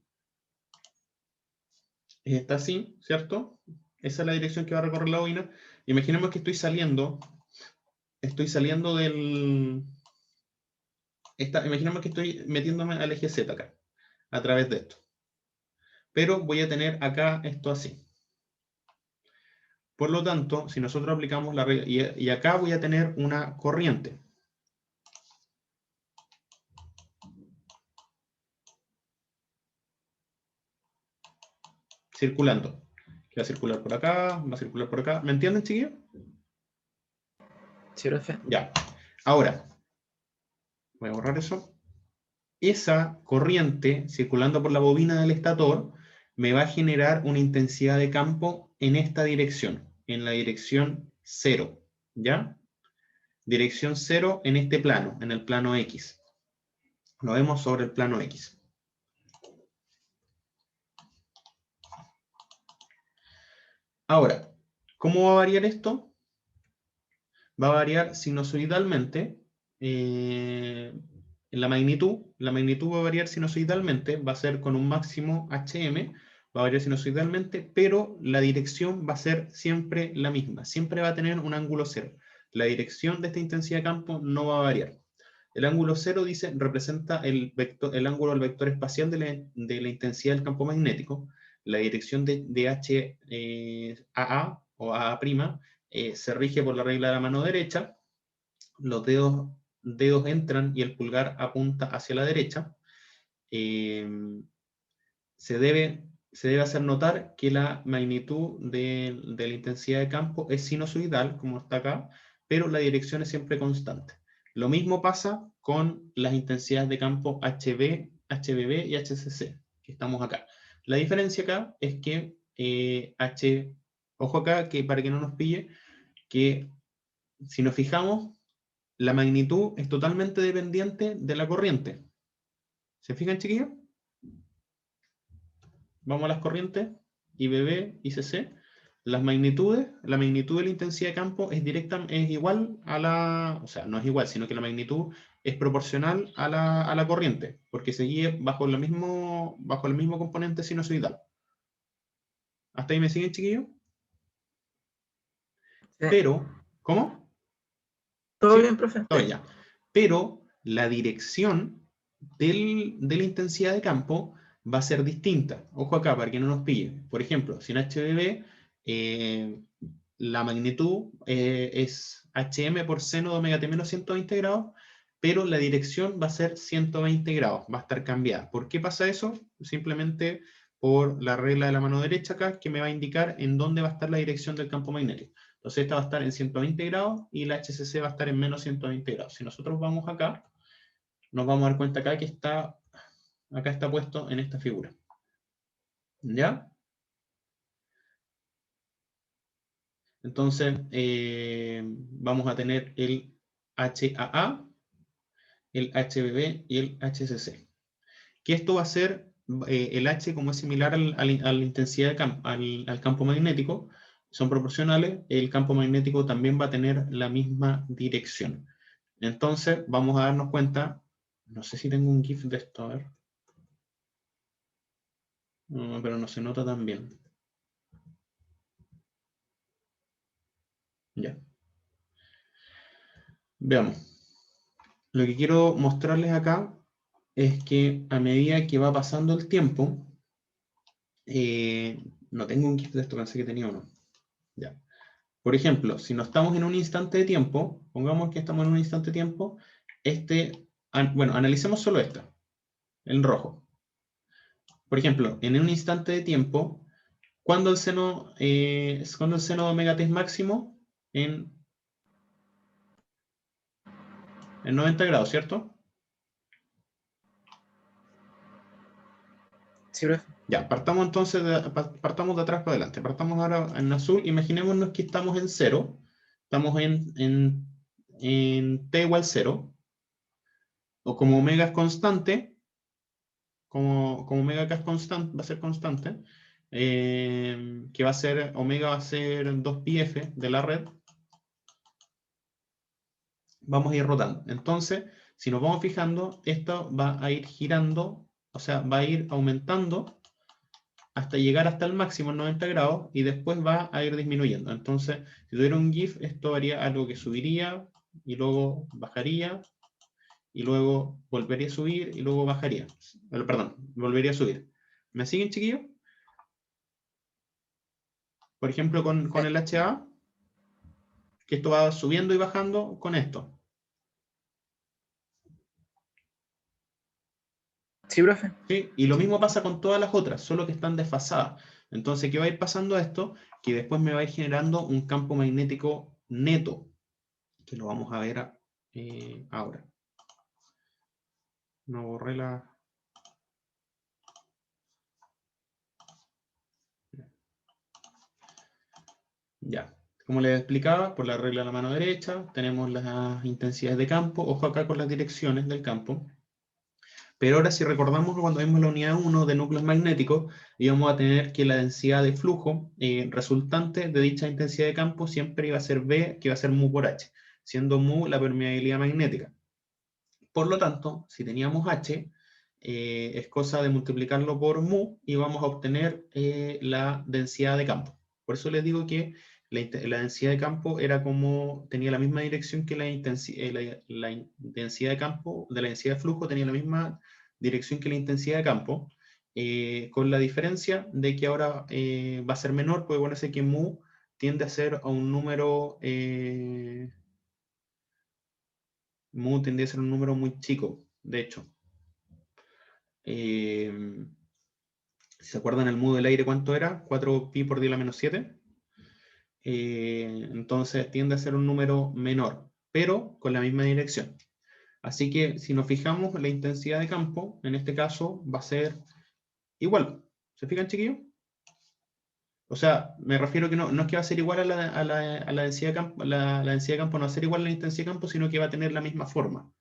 Está así, ¿cierto? Esa es la dirección que va a recorrer la bobina. Imaginemos que estoy saliendo del... imaginemos que estoy metiéndome al eje Z acá, a través de esto. Pero voy a tener acá esto así. Por lo tanto, si nosotros aplicamos la regla, y acá voy a tener una corriente. Circulando. Que va a circular por acá, va a circular por acá. ¿Me entienden, chiquillos? Sí, profe. Ya. Ahora, voy a borrar eso. Esa corriente circulando por la bobina del estator me va a generar una intensidad de campo en esta dirección, en la dirección 0, ¿ya? Dirección 0 en este plano, en el plano X. Lo vemos sobre el plano X. Ahora, ¿cómo va a variar esto? Va a variar sinusoidalmente la magnitud va a variar sinusoidalmente, va a ser con un máximo HM, va a variar sinusoidalmente, pero la dirección va a ser siempre la misma, siempre va a tener un ángulo 0. La dirección de esta intensidad de campo no va a variar. El ángulo 0 dice, representa el ángulo del vector espacial de la intensidad del campo magnético. La dirección de H AA o AA' se rige por la regla de la mano derecha. los dedos entran y el pulgar apunta hacia la derecha, se debe hacer notar que la magnitud de la intensidad de campo es sinusoidal, como está acá, pero la dirección es siempre constante. Lo mismo pasa con las intensidades de campo HB, HBB y HCC, que estamos acá. La diferencia acá es que ojo acá, que para que no nos pille, que si nos fijamos, la magnitud es totalmente dependiente de la corriente. ¿Se fijan, chiquillos? Vamos a las corrientes, IBB, ICC. Las magnitudes, la magnitud de la intensidad de campo es igual a la, o sea, no es igual, sino que la magnitud es proporcional a la corriente, porque se guía bajo el mismo componente sinusoidal. ¿Hasta ahí me siguen, chiquillos? Sí. Pero, ¿cómo? ¿Todo ¿Sí? bien, profe? Todo ya. Pero la dirección de la intensidad de campo va a ser distinta. Ojo acá, para que no nos pille. Por ejemplo, si en HBB la magnitud es HM por seno de omega t menos 120 grados, pero la dirección va a ser 120 grados, va a estar cambiada. ¿Por qué pasa eso? Simplemente por la regla de la mano derecha acá, que me va a indicar en dónde va a estar la dirección del campo magnético. Entonces esta va a estar en 120 grados y la HCC va a estar en menos 120 grados. Si nosotros vamos acá, nos vamos a dar cuenta acá que acá está puesto en esta figura. ¿Ya? Entonces, vamos a tener el HAA, el HBB y el HCC. Que esto va a ser, el H como es similar a la intensidad de campo, al campo magnético, son proporcionales, el campo magnético también va a tener la misma dirección. Entonces, vamos a darnos cuenta, no sé si tengo un GIF de esto, a ver. No, pero no se nota tan bien. Ya. Veamos. Lo que quiero mostrarles acá es que a medida que va pasando el tiempo, no tengo un GIF de esto, pensé que tenía uno. Ya. Por ejemplo, si no estamos en un instante de tiempo, pongamos que estamos en un instante de tiempo, bueno, analicemos solo esta, en rojo. Por ejemplo, en un instante de tiempo, ¿cuándo el seno de omega t es máximo? En 90 grados, ¿cierto? Sí, profe. Ya, partamos entonces partamos de atrás para adelante. Partamos ahora en azul. Imaginémonos que estamos en 0. Estamos en t igual 0. O como omega es constante, como omega k es constante, va a ser constante, que va a ser, omega va a ser 2πf de la red. Vamos a ir rotando. Entonces, si nos vamos fijando, esto va a ir girando, o sea, va a ir aumentando hasta llegar hasta el máximo en 90 grados y después va a ir disminuyendo. Entonces, si tuviera un GIF, esto haría algo que subiría y luego bajaría y luego volvería a subir y luego bajaría. Perdón, volvería a subir. ¿Me siguen, chiquillos? Por ejemplo, con el HA, que esto va subiendo y bajando con esto. Sí, profe. ¿Sí? Y lo mismo pasa con todas las otras, solo que están desfasadas. Entonces, ¿qué va a ir pasando a esto? Que después me va a ir generando un campo magnético neto, que lo vamos a ver ahora. No borré la... Ya. Como les explicaba, por la regla de la mano derecha, tenemos las intensidades de campo. Ojo acá con las direcciones del campo. Pero ahora si recordamos cuando vimos la unidad 1 de núcleos magnéticos, íbamos a tener que la densidad de flujo resultante de dicha intensidad de campo siempre iba a ser B, que iba a ser mu por H, siendo mu la permeabilidad magnética. Por lo tanto, si teníamos H, es cosa de multiplicarlo por mu y vamos a obtener la densidad de campo. Por eso les digo que la densidad de campo tenía la misma dirección que la densidad de campo, de la densidad de flujo tenía la misma dirección que la intensidad de campo, con la diferencia de que ahora va a ser menor, porque bueno, sé que mu tiende a ser a un número mu tendría a ser un número muy chico, de hecho. Si se acuerdan el mu del aire, ¿cuánto era? 4pi por 10 a la menos 7. Entonces tiende a ser un número menor, pero con la misma dirección. Así que si nos fijamos, la intensidad de campo, en este caso, va a ser igual. ¿Se fijan, chiquillos? O sea, me refiero que no es que va a ser igual a la densidad de campo, la densidad de campo no va a ser igual a la intensidad de campo, sino que va a tener la misma forma.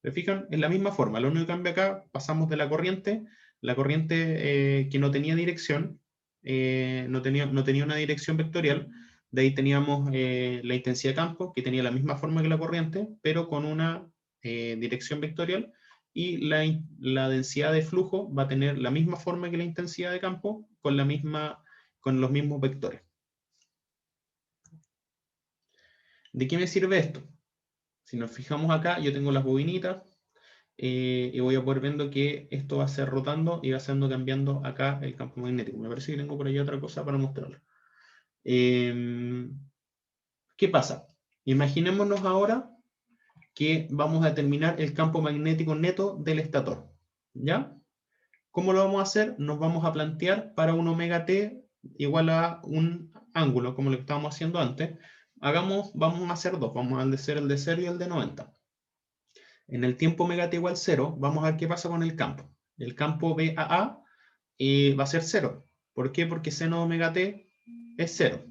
¿Se fijan? Es la misma forma. Lo único que cambia acá, pasamos de la corriente que no tenía dirección, no tenía una dirección vectorial, de ahí teníamos la intensidad de campo, que tenía la misma forma que la corriente, pero con una dirección vectorial, y la densidad de flujo va a tener la misma forma que la intensidad de campo, con los mismos vectores. ¿De qué me sirve esto? Si nos fijamos acá, yo tengo las bobinitas, y voy a poder viendo que esto va a ser rotando y va siendo cambiando acá el campo magnético. Me parece que tengo por ahí otra cosa para mostrarlo. ¿Qué pasa? Imaginémonos ahora que vamos a determinar el campo magnético neto del estator. ¿Ya? ¿Cómo lo vamos a hacer? Nos vamos a plantear para un omega t igual a un ángulo, como lo que estábamos haciendo antes. Vamos a hacer dos, vamos a hacer el de 0 y el de 90. En el tiempo omega t igual 0, vamos a ver qué pasa con el campo. El campo BAA va a ser 0. ¿Por qué? Porque seno de omega t es 0.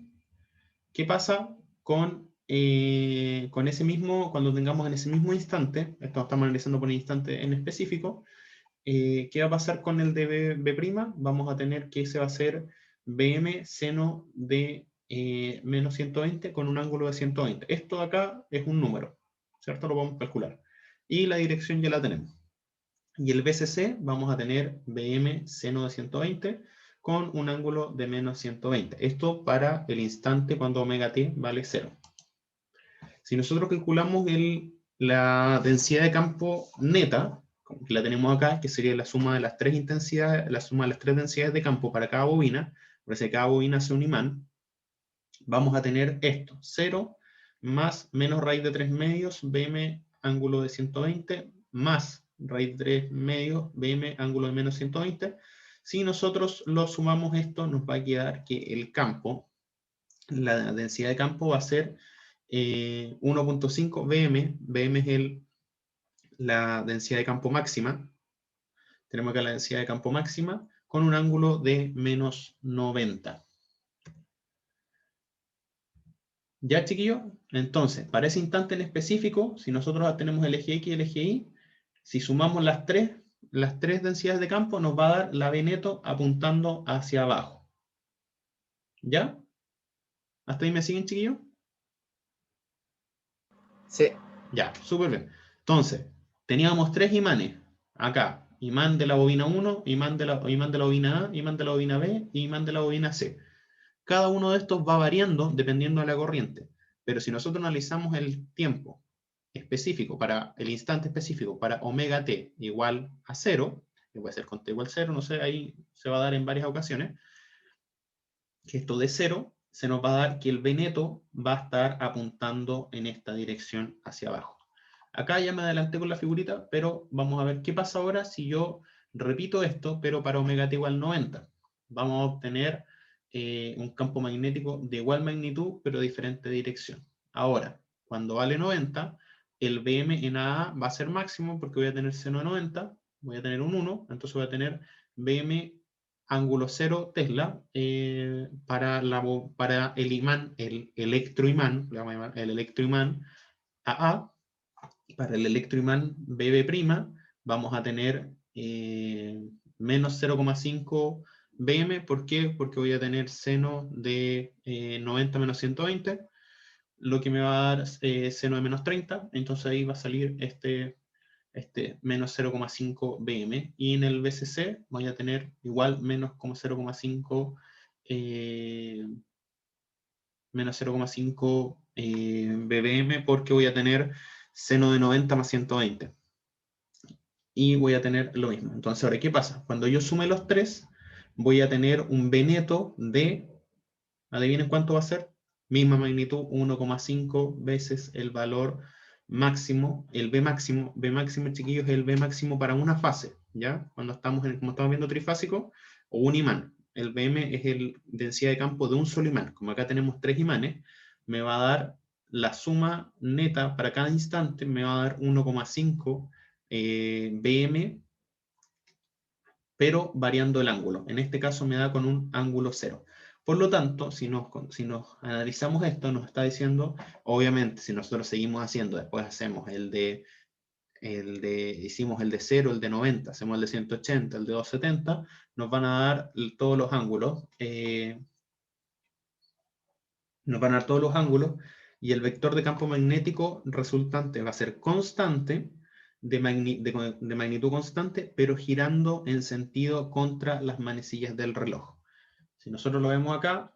¿Qué pasa con ese mismo, cuando tengamos en ese mismo instante, esto estamos analizando por un instante en específico, ¿qué va a pasar con el de B'? Vamos a tener que ese va a ser BM seno de menos 120 con un ángulo de 120. Esto de acá es un número, ¿cierto? Lo vamos a calcular. Y la dirección ya la tenemos. Y el BCC vamos a tener BM seno de 120 con un ángulo de menos 120. Esto para el instante cuando omega t vale 0. Si nosotros calculamos la densidad de campo neta, que la tenemos acá, que sería la suma de las tres intensidades, la suma de las tres densidades de campo para cada bobina, por eso cada bobina hace un imán, vamos a tener esto, 0 más menos raíz de 3 medios, BM ángulo de 120, más raíz de 3 medios, BM ángulo de menos 120. Si nosotros lo sumamos esto, nos va a quedar que el campo, la densidad de campo va a ser 1.5 BM. BM es la densidad de campo máxima. Tenemos acá la densidad de campo máxima con un ángulo de menos 90. ¿Ya, chiquillos? Entonces, para ese instante en específico, si nosotros tenemos el eje X y el eje Y, si sumamos las tres densidades de campo, nos va a dar la B neto apuntando hacia abajo. ¿Ya? ¿Hasta ahí me siguen, chiquillos? Sí. Ya, súper bien. Entonces, teníamos tres imanes. Acá, imán de la bobina 1, imán de la bobina A, imán de la bobina B y imán de la bobina C. Cada uno de estos va variando dependiendo de la corriente. Pero si nosotros analizamos el tiempo específico, para el instante específico, para omega t igual a 0, que puede ser con t igual a 0, no sé, ahí se va a dar en varias ocasiones, que esto de 0 se nos va a dar que el B neto va a estar apuntando en esta dirección hacia abajo. Acá ya me adelanté con la figurita, pero vamos a ver qué pasa ahora si yo repito esto, pero para omega t igual 90. Vamos a obtener un campo magnético de igual magnitud, pero de diferente dirección. Ahora, cuando vale 90, el BM en AA va a ser máximo porque voy a tener seno de 90, voy a tener un 1, entonces voy a tener BM ángulo 0 Tesla para el imán, el electroimán, le vamos a llamar el electroimán AA. Para el electroimán BB', vamos a tener menos 0,5 BM. ¿Por qué? Porque voy a tener seno de 90 menos 120, lo que me va a dar seno de menos 30. Entonces ahí va a salir este menos 0,5 BM. Y en el BCC voy a tener igual menos 0,5 menos 0,5 BBM, porque voy a tener seno de 90 más 120. Y voy a tener lo mismo. Entonces, ahora, ¿qué pasa? Cuando yo sume los tres, voy a tener un B neto de, adivinen cuánto va a ser, misma magnitud, 1,5 veces el valor máximo, el B máximo, chiquillos, es el B máximo para una fase, ¿ya? Cuando estamos como estamos viendo trifásico, o un imán. El BM es el densidad de campo de un solo imán. Como acá tenemos 3 imanes, me va a dar la suma neta para cada instante, me va a dar 1,5 BM, pero variando el ángulo. En este caso me da con un ángulo 0. Por lo tanto, si nos analizamos esto, nos está diciendo, obviamente, si nosotros seguimos haciendo, después hacemos hicimos el de 0, el de 90, hacemos el de 180, el de 270, nos van a dar todos los ángulos, y el vector de campo magnético resultante va a ser constante, de magnitud constante, pero girando en sentido contra las manecillas del reloj. Si nosotros lo vemos acá,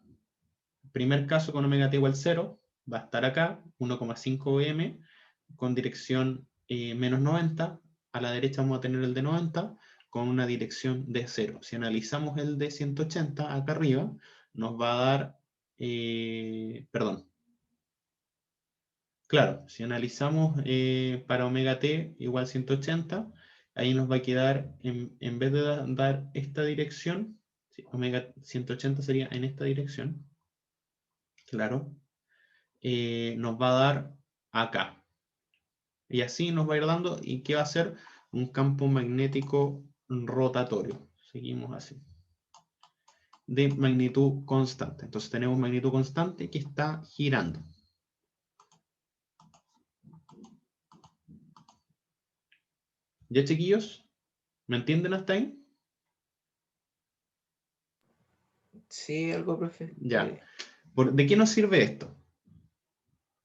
primer caso con omega t igual 0, va a estar acá, 1,5 m, con dirección menos 90, a la derecha vamos a tener el de 90, con una dirección de 0. Si analizamos el de 180, acá arriba, nos va a dar, perdón, claro, si analizamos para omega t igual 180, ahí nos va a quedar, en vez de dar esta dirección, sí, omega 180 sería en esta dirección, claro, nos va a dar acá. Y así nos va a ir dando, ¿y qué va a ser? Un campo magnético rotatorio. Seguimos así. De magnitud constante. Entonces tenemos magnitud constante que está girando. ¿Ya, chiquillos? ¿Me entienden hasta ahí? Sí, algo, profe. Ya. ¿De qué nos sirve esto?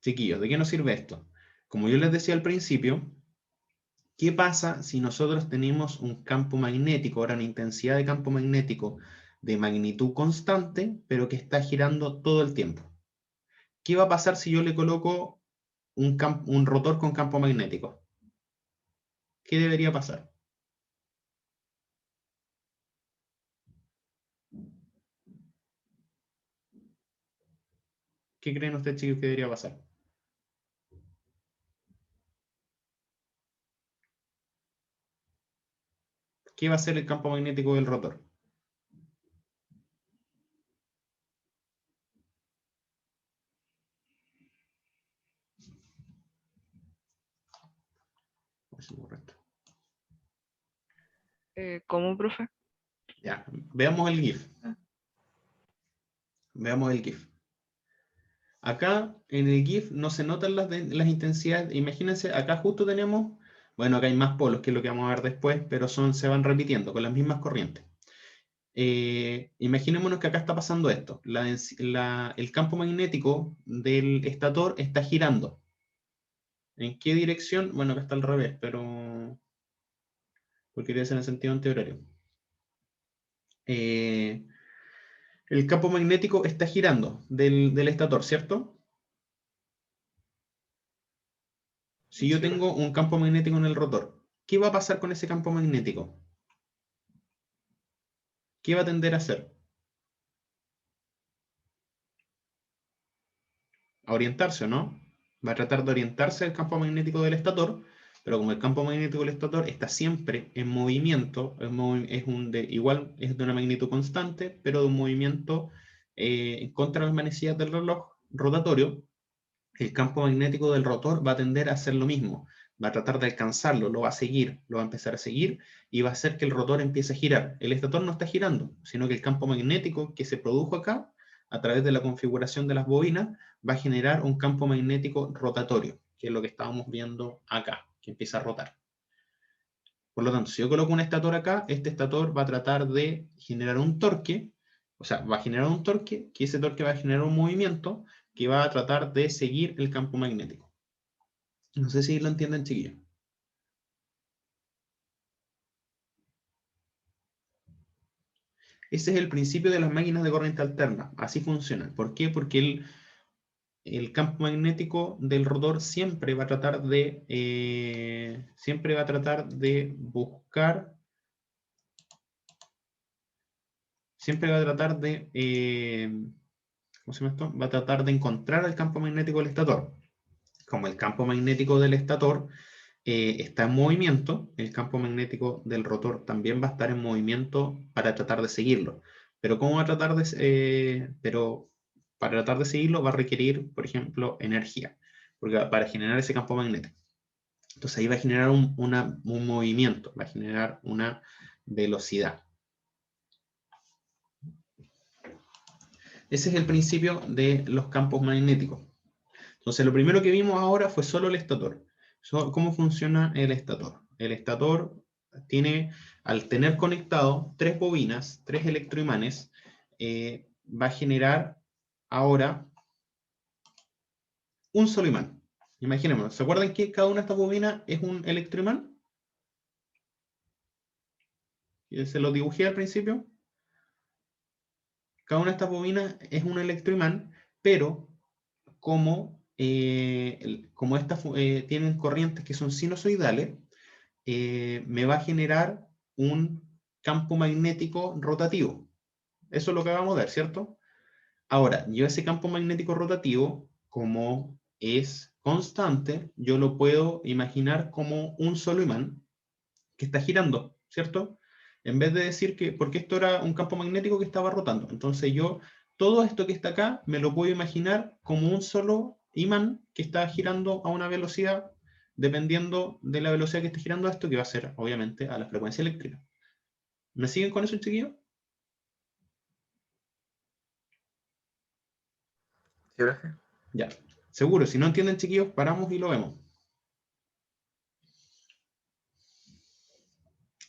Chiquillos, ¿de qué nos sirve esto? Como yo les decía al principio, ¿qué pasa si nosotros tenemos un campo magnético, ahora una intensidad de campo magnético de magnitud constante, pero que está girando todo el tiempo? ¿Qué va a pasar si yo le coloco un rotor con campo magnético? ¿Qué debería pasar? ¿Qué creen ustedes, chicos, que debería pasar? ¿Qué va a ser el campo magnético del rotor? Es correcto. ¿Cómo, profe? Ya, veamos el GIF. Veamos el GIF. Acá en el GIF no se notan las intensidades. Imagínense, acá justo tenemos, bueno, acá hay más polos, que es lo que vamos a ver después, pero se van repitiendo con las mismas corrientes. Imaginémonos que acá está pasando esto. El campo magnético del estator está girando. ¿En qué dirección? Bueno, acá está al revés, pero porque debe ser en sentido antihorario. El campo magnético está girando del estator, ¿cierto? Si yo Sí, tengo un campo magnético en el rotor, ¿qué va a pasar con ese campo magnético? ¿Qué va a tender a hacer? A orientarse, ¿o no? Va a tratar de orientarse al campo magnético del estator, pero como el campo magnético del estator está siempre en movimiento, es de una magnitud constante, pero de un movimiento en contra de las manecillas del reloj rotatorio, el campo magnético del rotor va a tender a hacer lo mismo. Va a tratar de alcanzarlo, lo va a seguir, lo va a empezar a seguir y va a hacer que el rotor empiece a girar. El estator no está girando, sino que el campo magnético que se produjo acá, a través de la configuración de las bobinas, va a generar un campo magnético rotatorio, que es lo que estábamos viendo acá, que empieza a rotar. Por lo tanto, si yo coloco un estator acá, este estator va a tratar de generar un torque, o sea, va a generar un torque, que ese torque va a generar un movimiento que va a tratar de seguir el campo magnético. No sé si lo entienden, chiquillos. Ese es el principio de las máquinas de corriente alterna. Así funcionan. ¿Por qué? Porque el campo magnético del rotor siempre va a tratar de buscar, siempre va a tratar de, ¿cómo se llama esto? Va a tratar de encontrar el campo magnético del estator. como el campo magnético del estator está en movimiento, el campo magnético del rotor también va a estar en movimiento para tratar de seguirlo. Pero ¿cómo va a tratar pero para tratar de seguirlo va a requerir, por ejemplo, energía, porque para generar ese campo magnético. Entonces ahí va a generar un movimiento, va a generar una velocidad. Ese es el principio de los campos magnéticos. Entonces lo primero que vimos ahora fue solo el estator. ¿Cómo funciona el estator? El estator tiene, al tener conectado 3 bobinas, 3 electroimanes, va a generar ahora un solo imán. Imaginémonos, ¿se acuerdan que cada una de estas bobinas es un electroimán? Se lo dibujé al principio. Cada una de estas bobinas es un electroimán, pero como estas tienen corrientes que son sinusoidales, me va a generar un campo magnético rotativo. Eso es lo que vamos a ver, ¿cierto? Ahora, yo ese campo magnético rotativo, como es constante, yo lo puedo imaginar como un solo imán que está girando, ¿cierto? En vez de decir que, porque esto era un campo magnético que estaba rotando. Entonces yo, todo esto que está acá, me lo puedo imaginar como un solo imán que está girando a una velocidad, dependiendo de la velocidad que esté girando esto, que va a ser, obviamente, a la frecuencia eléctrica. ¿Me siguen con eso, chiquillos? ¿Sí, profe? Ya. Seguro, si no entienden, chiquillos, paramos y lo vemos.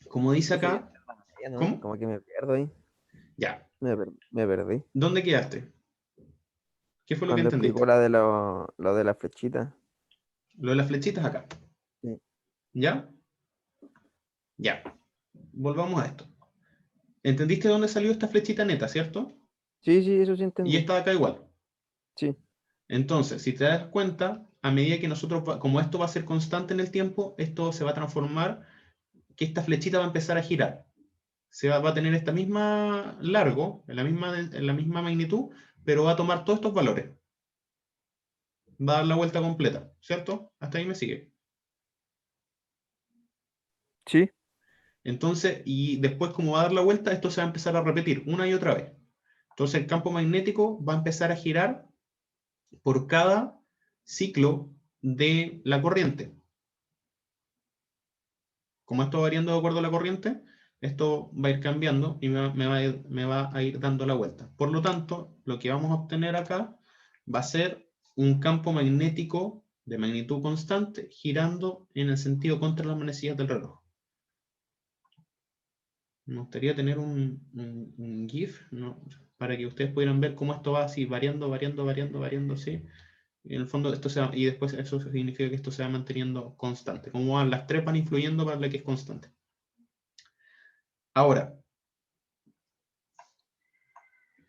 Como dice Profe, acá, ya no, ¿cómo? como que me pierdo ahí. Ya. Me perdí. ¿Dónde quedaste? ¿Qué fue lo que Cuando explicó entendiste? la de lo de la flechita. Lo de las flechitas acá. Sí, ¿Ya? Ya. Volvamos a esto. ¿Entendiste dónde salió esta flechita neta, cierto? sí, eso sí Y entendí. esta de acá igual. Sí, Entonces, si te das cuenta, a medida que nosotros, como esto va a ser constante en el tiempo, esto se va a transformar, que esta flechita va a empezar a girar. Va a tener esta misma largo, en la misma magnitud, pero va a tomar todos estos valores. Va a dar la vuelta completa, ¿cierto? Hasta ahí me sigue. sí, Entonces, y después como va a dar la vuelta, esto se va a empezar a repetir una y otra vez. Entonces el campo magnético va a empezar a girar por cada ciclo de la corriente. Como esto va variando de acuerdo a la corriente, esto va a ir cambiando y me va a ir dando la vuelta. Por lo tanto, lo que vamos a obtener acá va a ser un campo magnético de magnitud constante girando en el sentido contra las manecillas del reloj. Me gustaría tener un GIF, ¿no? Para que ustedes pudieran ver cómo esto va así variando, ¿sí? Y en el fondo y después eso significa que esto se va manteniendo constante. Como las tres van influyendo para la que es constante. Ahora,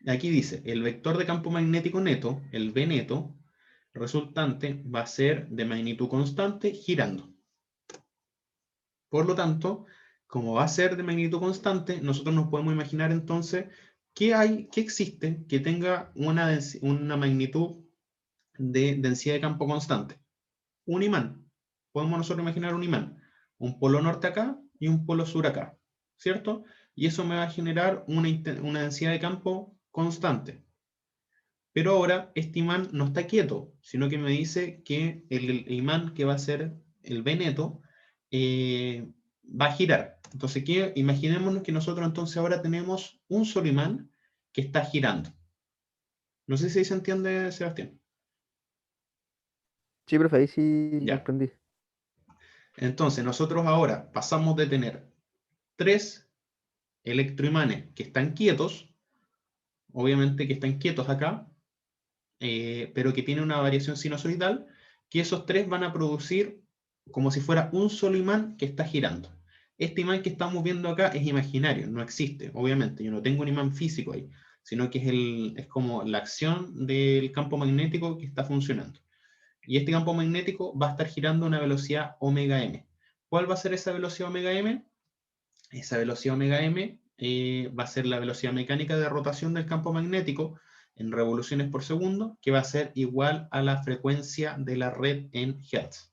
aquí dice, el vector de campo magnético neto, el B neto, resultante va a ser de magnitud constante girando. Por lo tanto, como va a ser de magnitud constante, nosotros nos podemos imaginar entonces qué existe que tenga una magnitud de densidad de campo constante. Un imán. Podemos nosotros imaginar un imán. Un polo norte acá y un polo sur acá. ¿Cierto? Y eso me va a generar una densidad de campo constante. Pero ahora este imán no está quieto, sino que me dice que el imán que va a ser el B neto va a girar. Entonces, imaginémonos que nosotros entonces ahora tenemos un solo imán que está girando. No sé si se entiende, Sebastián. sí, profe, ahí sí Ya. comprendí. Entonces, nosotros ahora pasamos de tener 3 electroimanes que están quietos, obviamente que están quietos acá, pero que tienen una variación sinusoidal, que esos 3 van a producir como si fuera un solo imán que está girando. Este imán que estamos viendo acá es imaginario, no existe, obviamente. Yo no tengo un imán físico ahí, sino que es como la acción del campo magnético que está funcionando. Y este campo magnético va a estar girando a una velocidad omega m. ¿Cuál va a ser esa velocidad omega m? Esa velocidad omega m va a ser la velocidad mecánica de rotación del campo magnético en revoluciones por segundo, que va a ser igual a la frecuencia de la red en Hertz.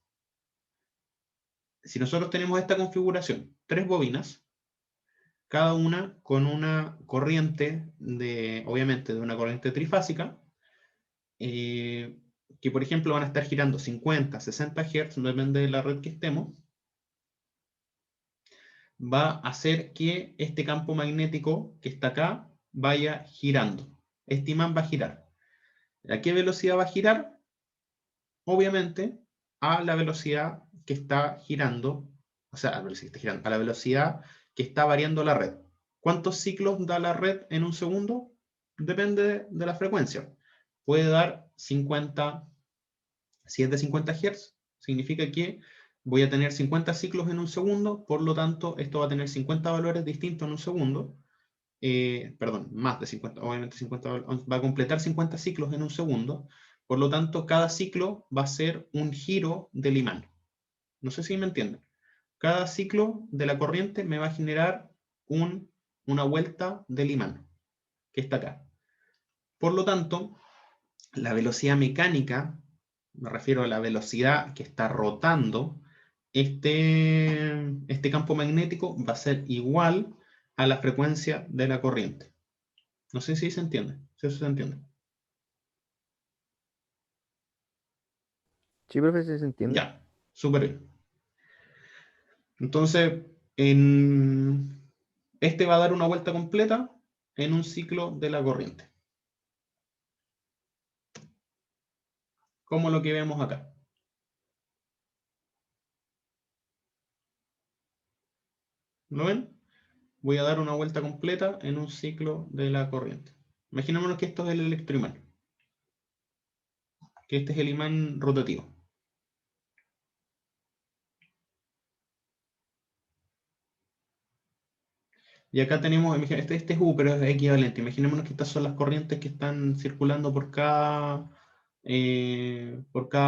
Si nosotros tenemos esta configuración, 3 bobinas, cada una con una corriente, obviamente de una corriente trifásica, que por ejemplo van a estar girando 50, 60 Hz, depende de la red que estemos, va a hacer que este campo magnético que está acá vaya girando. Este imán va a girar. ¿A qué velocidad va a girar? Obviamente a la velocidad que está girando, o sea, a la velocidad que está variando la red. ¿Cuántos ciclos da la red en un segundo? Depende de la frecuencia. Puede dar 50, si es de 50 Hz, significa que voy a tener 50 ciclos en un segundo, por lo tanto, esto va a tener 50 valores distintos en un segundo. Perdón, más de 50, obviamente 50, va a completar 50 ciclos en un segundo, por lo tanto, cada ciclo va a ser un giro del imán. No sé si me entienden. Cada ciclo de la corriente me va a generar una vuelta del imán, que está acá. Por lo tanto, la velocidad mecánica, me refiero a la velocidad que está rotando, este campo magnético va a ser igual a la frecuencia de la corriente. No sé si se entiende. Si eso se entiende. Sí, profe, sí se entiende. Ya, súper bien. Entonces, este va a dar una vuelta completa en un ciclo de la corriente. Como lo que vemos acá. ¿Lo ven? Voy a dar una vuelta completa en un ciclo de la corriente. Imaginémonos que esto es el electroimán. Que este es el imán rotativo. Y acá tenemos, este es U, pero es equivalente. Imaginémonos que estas son las corrientes que están circulando por cada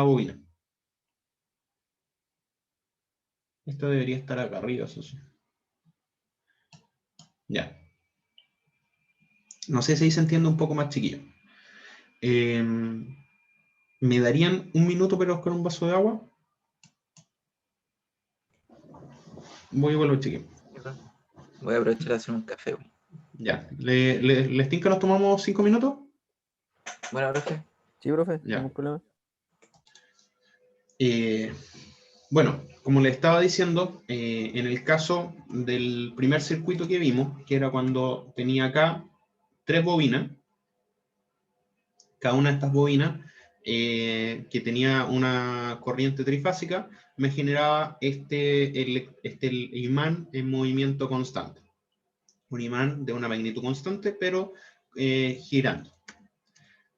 bobina. Esto debería estar acá arriba, eso sí. Ya. No sé si ahí se entiende un poco más, chiquillo. ¿Me darían un minuto para buscar un vaso de agua? Voy a vuelvo, chiquillo. Voy a aprovechar de hacer un café, güey. Ya. ¿Les tinca nos tomamos 5 minutos? Bueno, profe. Sí, profe, Ya. ningún problema. Bueno, como les estaba diciendo, en el caso del primer circuito que vimos, que era cuando tenía acá 3 bobinas, cada una de estas bobinas, que tenía una corriente trifásica, me generaba el imán en movimiento constante. Un imán de una magnitud constante, pero girando.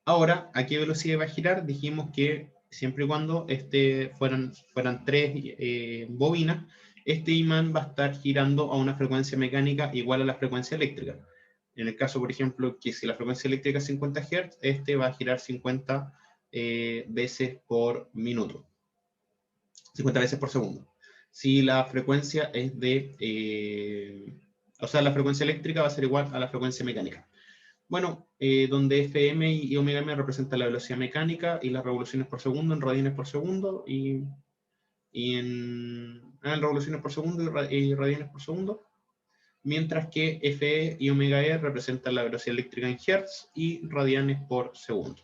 Ahora, ¿a qué velocidad va a girar? Dijimos que siempre y cuando fueran 3 bobinas, este imán va a estar girando a una frecuencia mecánica igual a la frecuencia eléctrica. En el caso, por ejemplo, que si la frecuencia eléctrica es 50 Hz, este va a girar 50 veces por minuto. 50 veces por segundo. Si la frecuencia es o sea, la frecuencia eléctrica va a ser igual a la frecuencia mecánica. Bueno, donde Fm y omega m representan la velocidad mecánica y las revoluciones por segundo en radianes por segundo y en revoluciones por segundo y radianes por segundo, mientras que Fe y omega e representan la velocidad eléctrica en hertz y radianes por segundo.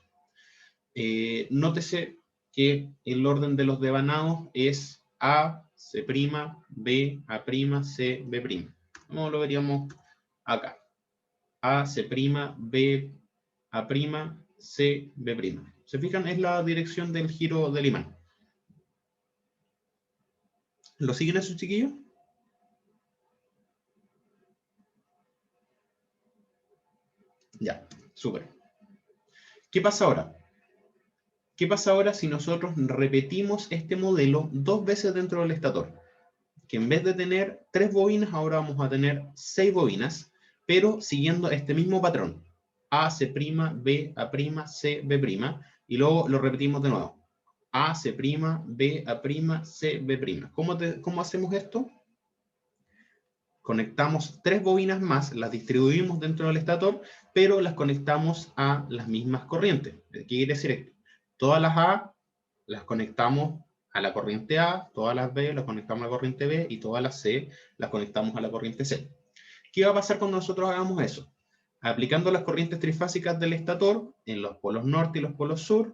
Nótese que el orden de los devanados es A, C', B, A', C, B'. ¿Cómo lo veríamos acá? A, C', B, A', C, B'. ¿Se fijan? Es la dirección del giro del imán. ¿Lo siguen esos chiquillos? Ya, súper. ¿Qué pasa ahora? ¿Qué pasa ahora si nosotros repetimos este modelo 2 veces dentro del estator? Que en vez de tener 3 bobinas, ahora vamos a tener 6 bobinas, pero siguiendo este mismo patrón. A, C', B, A', C, B'. Y luego lo repetimos de nuevo. A, C', B, A', C, B'. ¿Cómo hacemos esto? Conectamos 3 bobinas más, las distribuimos dentro del estator pero las conectamos a las mismas corrientes. ¿Qué quiere decir esto? Todas las A las conectamos a la corriente A, todas las B las conectamos a la corriente B, y todas las C las conectamos a la corriente C. ¿Qué va a pasar cuando nosotros hagamos eso? Aplicando las corrientes trifásicas del estator en los polos norte y los polos sur,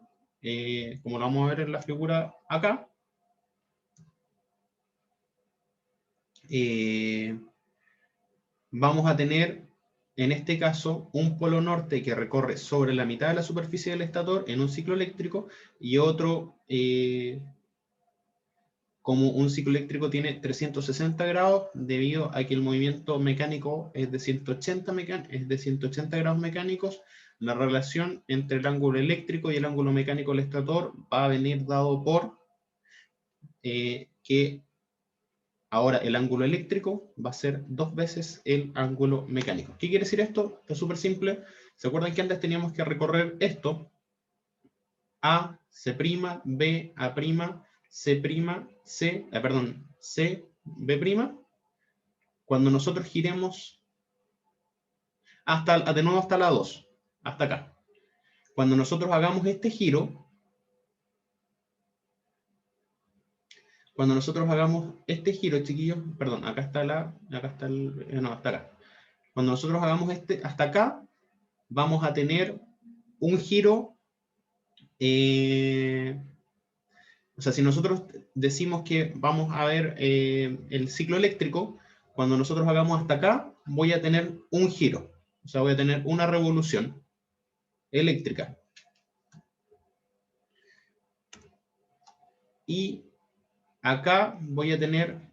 como lo vamos a ver en la figura acá, vamos a tener, en este caso, un polo norte que recorre sobre la mitad de la superficie del estator en un ciclo eléctrico, y otro, como un ciclo eléctrico tiene 360 grados, debido a que el movimiento mecánico es de 180 grados mecánicos, la relación entre el ángulo eléctrico y el ángulo mecánico del estator va a venir dado por que ahora el ángulo eléctrico va a ser 2 veces el ángulo mecánico. ¿Qué quiere decir esto? Esto es súper simple. ¿Se acuerdan que antes teníamos que recorrer esto? A, C', B, A', C', C, C, B'. Cuando nosotros giremos de nuevo hasta la 2, hasta acá. Cuando nosotros hagamos este giro, chiquillos, perdón, acá está hasta acá. Cuando nosotros hagamos hasta acá, vamos a tener un giro, o sea, si nosotros decimos que vamos a ver el ciclo eléctrico, cuando nosotros hagamos hasta acá, voy a tener un giro, o sea, voy a tener una revolución eléctrica. Y acá voy a tener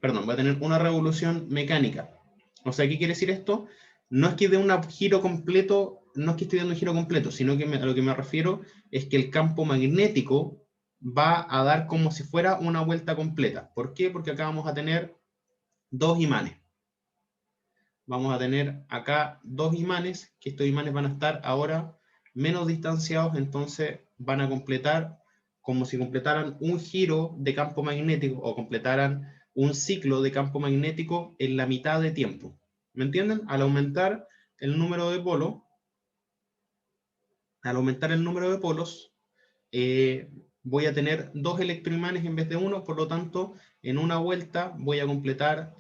una revolución mecánica. O sea, ¿qué quiere decir esto? No es que dé un giro completo, no es que esté dando un giro completo, sino que a lo que me refiero es que el campo magnético va a dar como si fuera una vuelta completa. ¿Por qué? Porque acá vamos a tener dos imanes. Vamos a tener acá dos imanes, que estos imanes van a estar ahora menos distanciados, entonces van a completar como si completaran un giro de campo magnético o completaran un ciclo de campo magnético en la mitad de tiempo. ¿Me entienden? Al aumentar el número de polos, voy a tener dos electroimanes en vez de uno, por lo tanto, en una vuelta voy a completar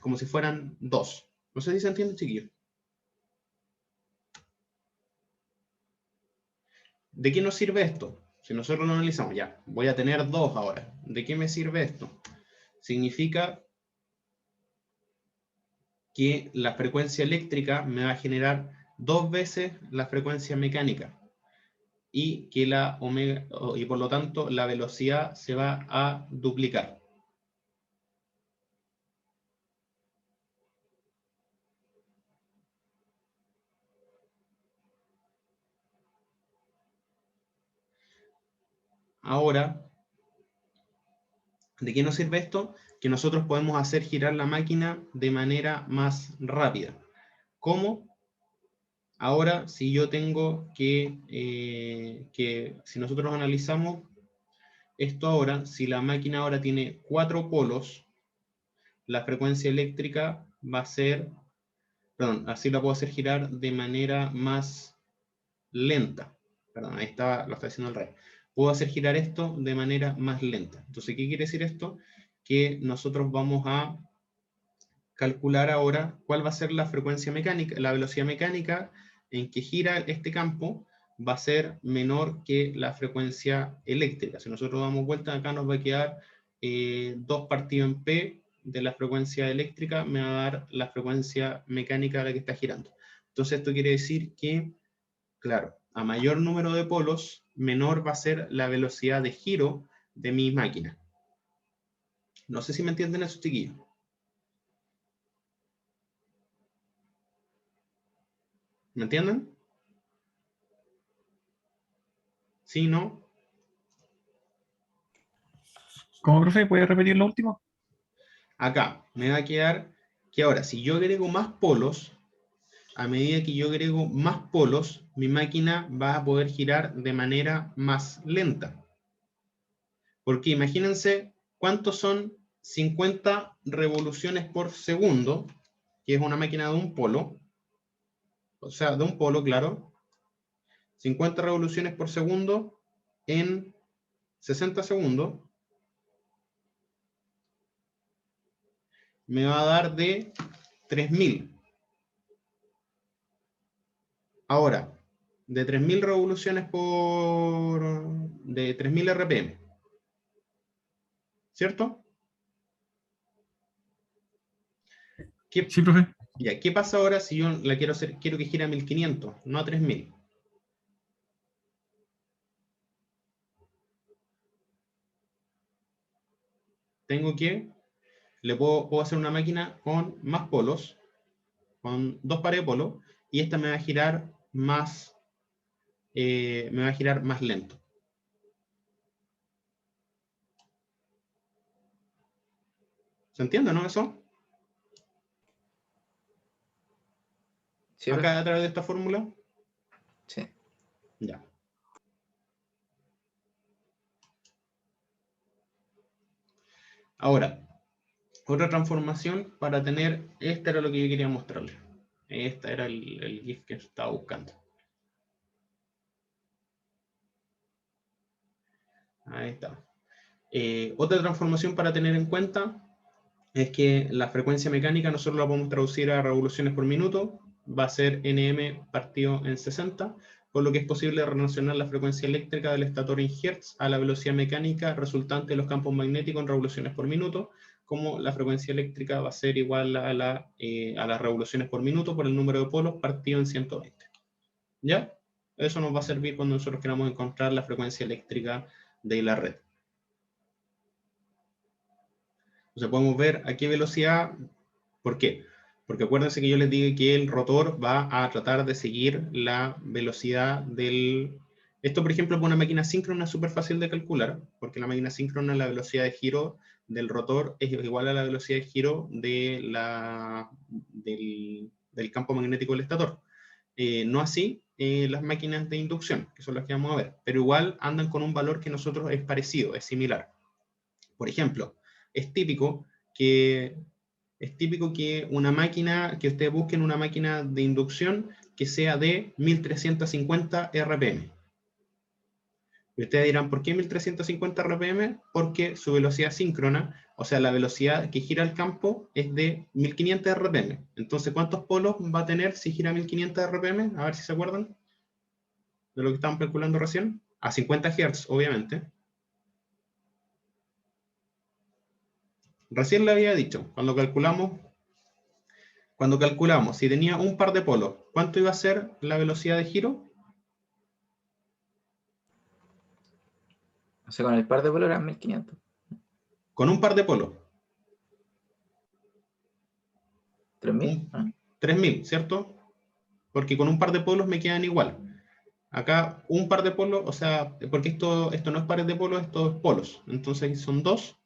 como si fueran dos. No sé si se entiende, chiquillos. ¿De qué nos sirve esto? Si nosotros lo analizamos, ya, voy a tener dos ahora. ¿De qué me sirve esto? Significa que la frecuencia eléctrica me va a generar 2 veces la frecuencia mecánica, y que y por lo tanto la velocidad se va a duplicar. Ahora, ¿de qué nos sirve esto? Que nosotros podemos hacer girar la máquina de manera más rápida. ¿Cómo? Ahora, si yo tengo si nosotros analizamos esto ahora, si la máquina ahora tiene 4 polos, la frecuencia eléctrica va a ser, perdón, así la puedo hacer girar de manera más lenta. Perdón, ahí está, lo está haciendo al revés. Puedo hacer girar esto de manera más lenta. Entonces, ¿qué quiere decir esto? Que nosotros vamos a calcular ahora cuál va a ser la frecuencia mecánica, la velocidad mecánica en que gira este campo va a ser menor que la frecuencia eléctrica. Si nosotros damos vuelta acá, nos va a quedar 2 partido en P de la frecuencia eléctrica, me va a dar la frecuencia mecánica a la que está girando. Entonces esto quiere decir que, claro, a mayor número de polos, menor va a ser la velocidad de giro de mi máquina. No sé si me entienden eso, chiquillos. ¿Me entienden? ¿Sí, no? ¿Cómo, profe? ¿Puede repetir lo último? Acá me va a quedar que ahora, si yo agrego más polos, a medida que yo agrego más polos, mi máquina va a poder girar de manera más lenta. Porque imagínense cuántos son 50 revoluciones por segundo, que es una máquina de un polo, o sea, de un polo, claro, 50 revoluciones por segundo en 60 segundos, me va a dar de 3000. Ahora, de 3000 revoluciones de 3000 RPM. ¿Cierto? Sí, profe. Ya, ¿qué pasa ahora si yo la quiero hacer, quiero que gire a 1500, no a 3000? Tengo que, puedo hacer una máquina con más polos, con 2 pares de polos, y esta me va a girar más lento. ¿Se entiende, no, eso? Sí, Acá profe. a través de esta fórmula. Sí. Ya. Ahora, otra transformación para tener, esta era lo que yo quería mostrarles. Esta era el GIF que estaba buscando. Ahí está. Otra transformación para tener en cuenta es que la frecuencia mecánica nosotros la podemos traducir a revoluciones por minuto, va a ser Nm partido en 60, por lo que es posible relacionar la frecuencia eléctrica del estator en Hertz a la velocidad mecánica resultante de los campos magnéticos en revoluciones por minuto, como la frecuencia eléctrica va a ser igual a las revoluciones por minuto por el número de polos partido en 120. ¿Ya? Eso nos va a servir cuando nosotros queramos encontrar la frecuencia eléctrica de la red. Entonces podemos ver a qué velocidad. ¿Por qué? Porque acuérdense que yo les dije que el rotor va a tratar de seguir la velocidad del... Esto, por ejemplo, para una máquina síncrona es súper fácil de calcular, porque la máquina síncrona, la velocidad de giro del rotor es igual a la velocidad de giro del campo magnético del estator. No así las máquinas de inducción, que son las que vamos a ver, pero igual andan con un valor que nosotros es parecido, es similar. Por ejemplo, es típico que una máquina, que ustedes busquen una máquina de inducción que sea de 1350 RPM. Y ustedes dirán, ¿por qué 1350 RPM? Porque su velocidad síncrona, o sea, la velocidad que gira el campo, es de 1500 RPM. Entonces, ¿cuántos polos va a tener si gira 1500 RPM? A ver si se acuerdan de lo que estaban calculando recién. A 50 Hz, obviamente. Recién le había dicho, cuando calculamos si tenía un par de polos, ¿cuánto iba a ser la velocidad de giro? O sea, con el par de polos eran 1500. Con un par de polos. 3000. ¿No? 3000, ¿cierto? Porque con un par de polos me quedan igual. Acá un par de polos, o sea, porque esto no es pares de polos, esto es polos. Entonces son 2.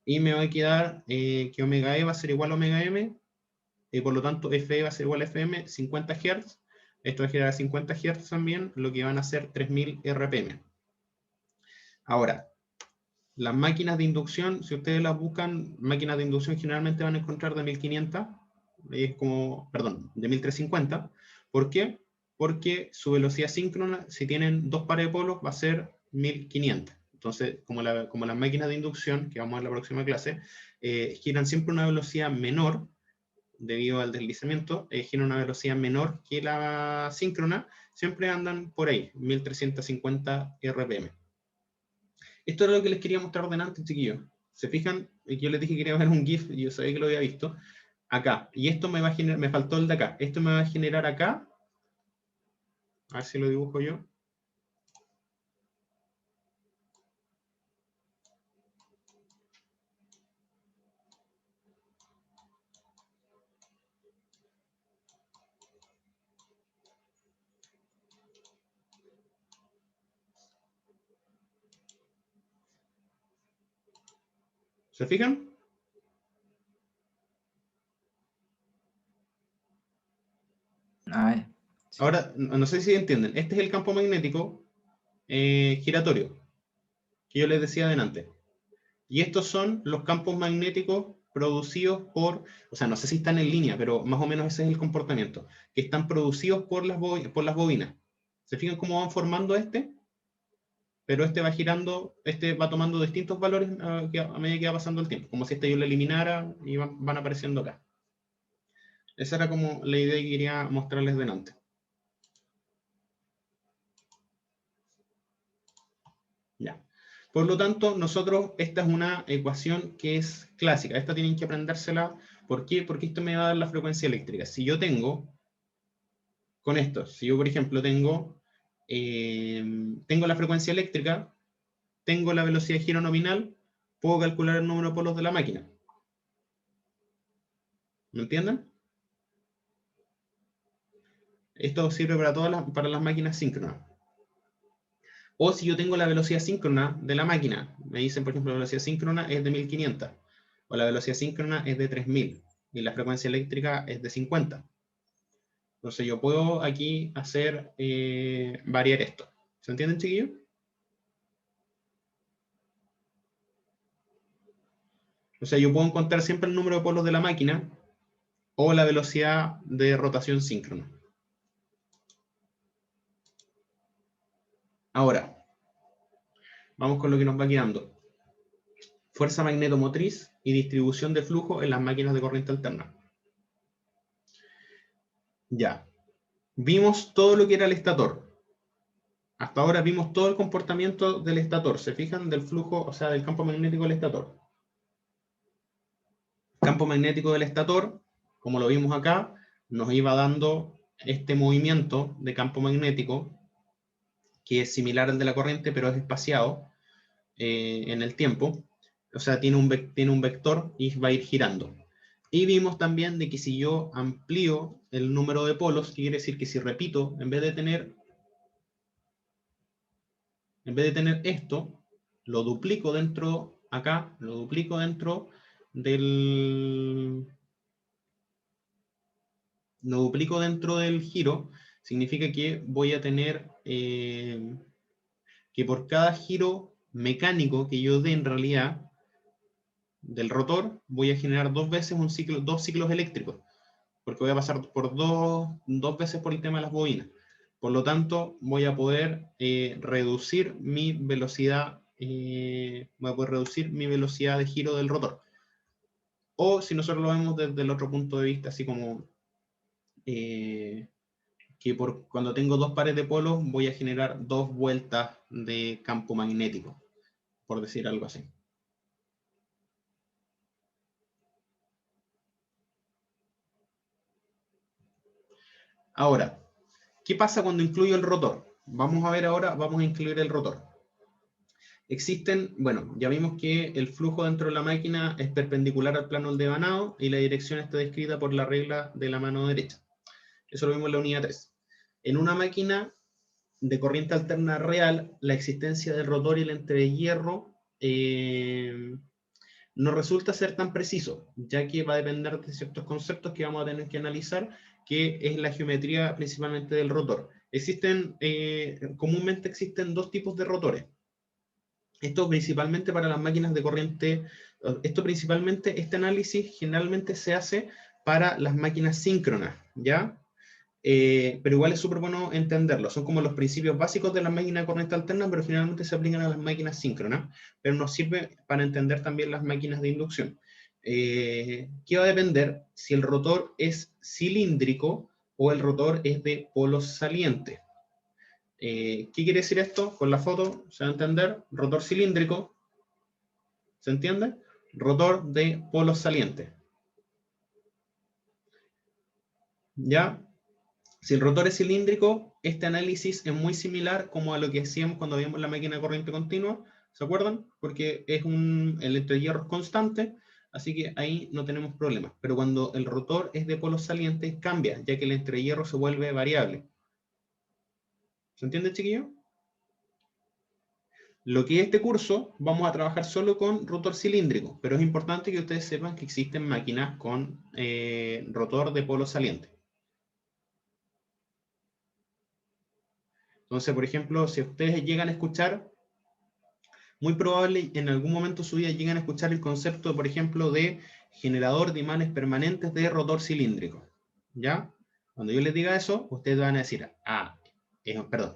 Y me va a quedar que omega E va a ser igual a omega M. Y por lo tanto FE va a ser igual a FM, 50 Hz. Esto va a generar 50 Hz también, lo que van a ser 3000 RPM. Ahora, las máquinas de inducción, si ustedes las buscan, máquinas de inducción generalmente van a encontrar de 1500, de 1350. ¿Por qué? Porque su velocidad síncrona, si tienen 2 pares de polos, va a ser 1500. Entonces, como las máquinas de inducción, que vamos a ver en la próxima clase, giran siempre a una velocidad menor, debido al deslizamiento, giran a una velocidad menor que la síncrona, siempre andan por ahí, 1350 RPM. Esto es lo que les quería mostrar delante, chiquillos. ¿Se fijan? Yo les dije que quería ver un GIF, y yo sabía que lo había visto. Acá. Y esto me va a generar, me faltó el de acá. Esto me va a generar acá. A ver si lo dibujo yo. ¿Se fijan? Ah, ya. Sí. Ahora, no sé si entienden. Este es el campo magnético giratorio, que yo les decía delante. Y estos son los campos magnéticos producidos por, o sea, no sé si están en línea, pero más o menos ese es el comportamiento, que están producidos por las bobinas. ¿Se fijan cómo van formando este? Pero este va girando, este va tomando distintos valores a medida que va pasando el tiempo, como si este yo lo eliminara y van apareciendo acá. Esa era como la idea que quería mostrarles delante. Ya. Por lo tanto, nosotros, esta es una ecuación que es clásica. Esta tienen que aprendérsela. ¿Por qué? Porque esto me va a dar la frecuencia eléctrica. Si yo tengo, con esto, si yo por ejemplo tengo la frecuencia eléctrica, tengo la velocidad de giro nominal, puedo calcular el número de polos de la máquina. ¿Me entienden? Esto sirve para las máquinas síncronas. O si yo tengo la velocidad síncrona de la máquina, me dicen, por ejemplo, la velocidad síncrona es de 1500, o la velocidad síncrona es de 3000, y la frecuencia eléctrica es de 50. Entonces yo puedo aquí hacer, variar esto. ¿Se entienden, chiquillos? O sea, yo puedo encontrar siempre el número de polos de la máquina, o la velocidad de rotación síncrona. Ahora, vamos con lo que nos va quedando. Fuerza magnetomotriz y distribución de flujo en las máquinas de corriente alterna. Ya. Vimos todo lo que era el estator. Hasta ahora vimos todo el comportamiento del estator. ¿Se fijan? Del flujo, o sea, del campo magnético del estator. El campo magnético del estator, como lo vimos acá, nos iba dando este movimiento de campo magnético, que es similar al de la corriente, pero es espaciado en el tiempo. O sea, tiene un vector y va a ir girando. Y vimos también de que si yo amplío el número de polos, que quiere decir que si repito, en vez de tener esto, lo duplico dentro, acá, lo duplico dentro del... Lo duplico dentro del giro, significa que voy a tener que por cada giro mecánico que yo dé en realidad del rotor, voy a generar dos veces dos ciclos eléctricos, porque voy a pasar por dos veces por el tema de las bobinas. Por lo tanto, voy a poder reducir mi velocidad, de giro del rotor. O si nosotros lo vemos desde el otro punto de vista, así como que cuando tengo dos pares de polos, voy a generar dos vueltas de campo magnético, por decir algo así. Ahora, ¿qué pasa cuando incluyo el rotor? Vamos a ver ahora, vamos a incluir el rotor. Existen, bueno, ya vimos que el flujo dentro de la máquina es perpendicular al plano del devanado y la dirección está descrita por la regla de la mano derecha. Eso lo vimos en la unidad 3. En una máquina de corriente alterna real, la existencia del rotor y el entrehierro no resulta ser tan preciso, ya que va a depender de ciertos conceptos que vamos a tener que analizar, que es la geometría principalmente del rotor. Comúnmente existen dos tipos de rotores. Esto principalmente para las máquinas de corriente, este análisis generalmente se hace para las máquinas síncronas, ¿ya? Pero igual es súper bueno entenderlo. Son como los principios básicos de la máquina de corriente alterna, pero finalmente se aplican a las máquinas síncronas, pero nos sirve para entender también las máquinas de inducción. ¿Qué va a depender? Si el rotor es cilíndrico o el rotor es de polos salientes. ¿Qué quiere decir esto? Con la foto se va a entender. Rotor cilíndrico, ¿se entiende? Rotor de polos salientes. ¿Ya? Si el rotor es cilíndrico, este análisis es muy similar como a lo que hacíamos cuando veíamos la máquina de corriente continua, ¿se acuerdan? Porque el entrehierro es constante, así que ahí no tenemos problemas. Pero cuando el rotor es de polos salientes, cambia, ya que el entrehierro se vuelve variable. ¿Se entiende, chiquillo? Lo que es este curso, vamos a trabajar solo con rotor cilíndrico, pero es importante que ustedes sepan que existen máquinas con rotor de polos salientes. Entonces, por ejemplo, si ustedes llegan a escuchar, muy probable en algún momento de su vida lleguen a escuchar el concepto, por ejemplo, de generador de imanes permanentes de rotor cilíndrico. ¿Ya? Cuando yo les diga eso, ustedes van a decir,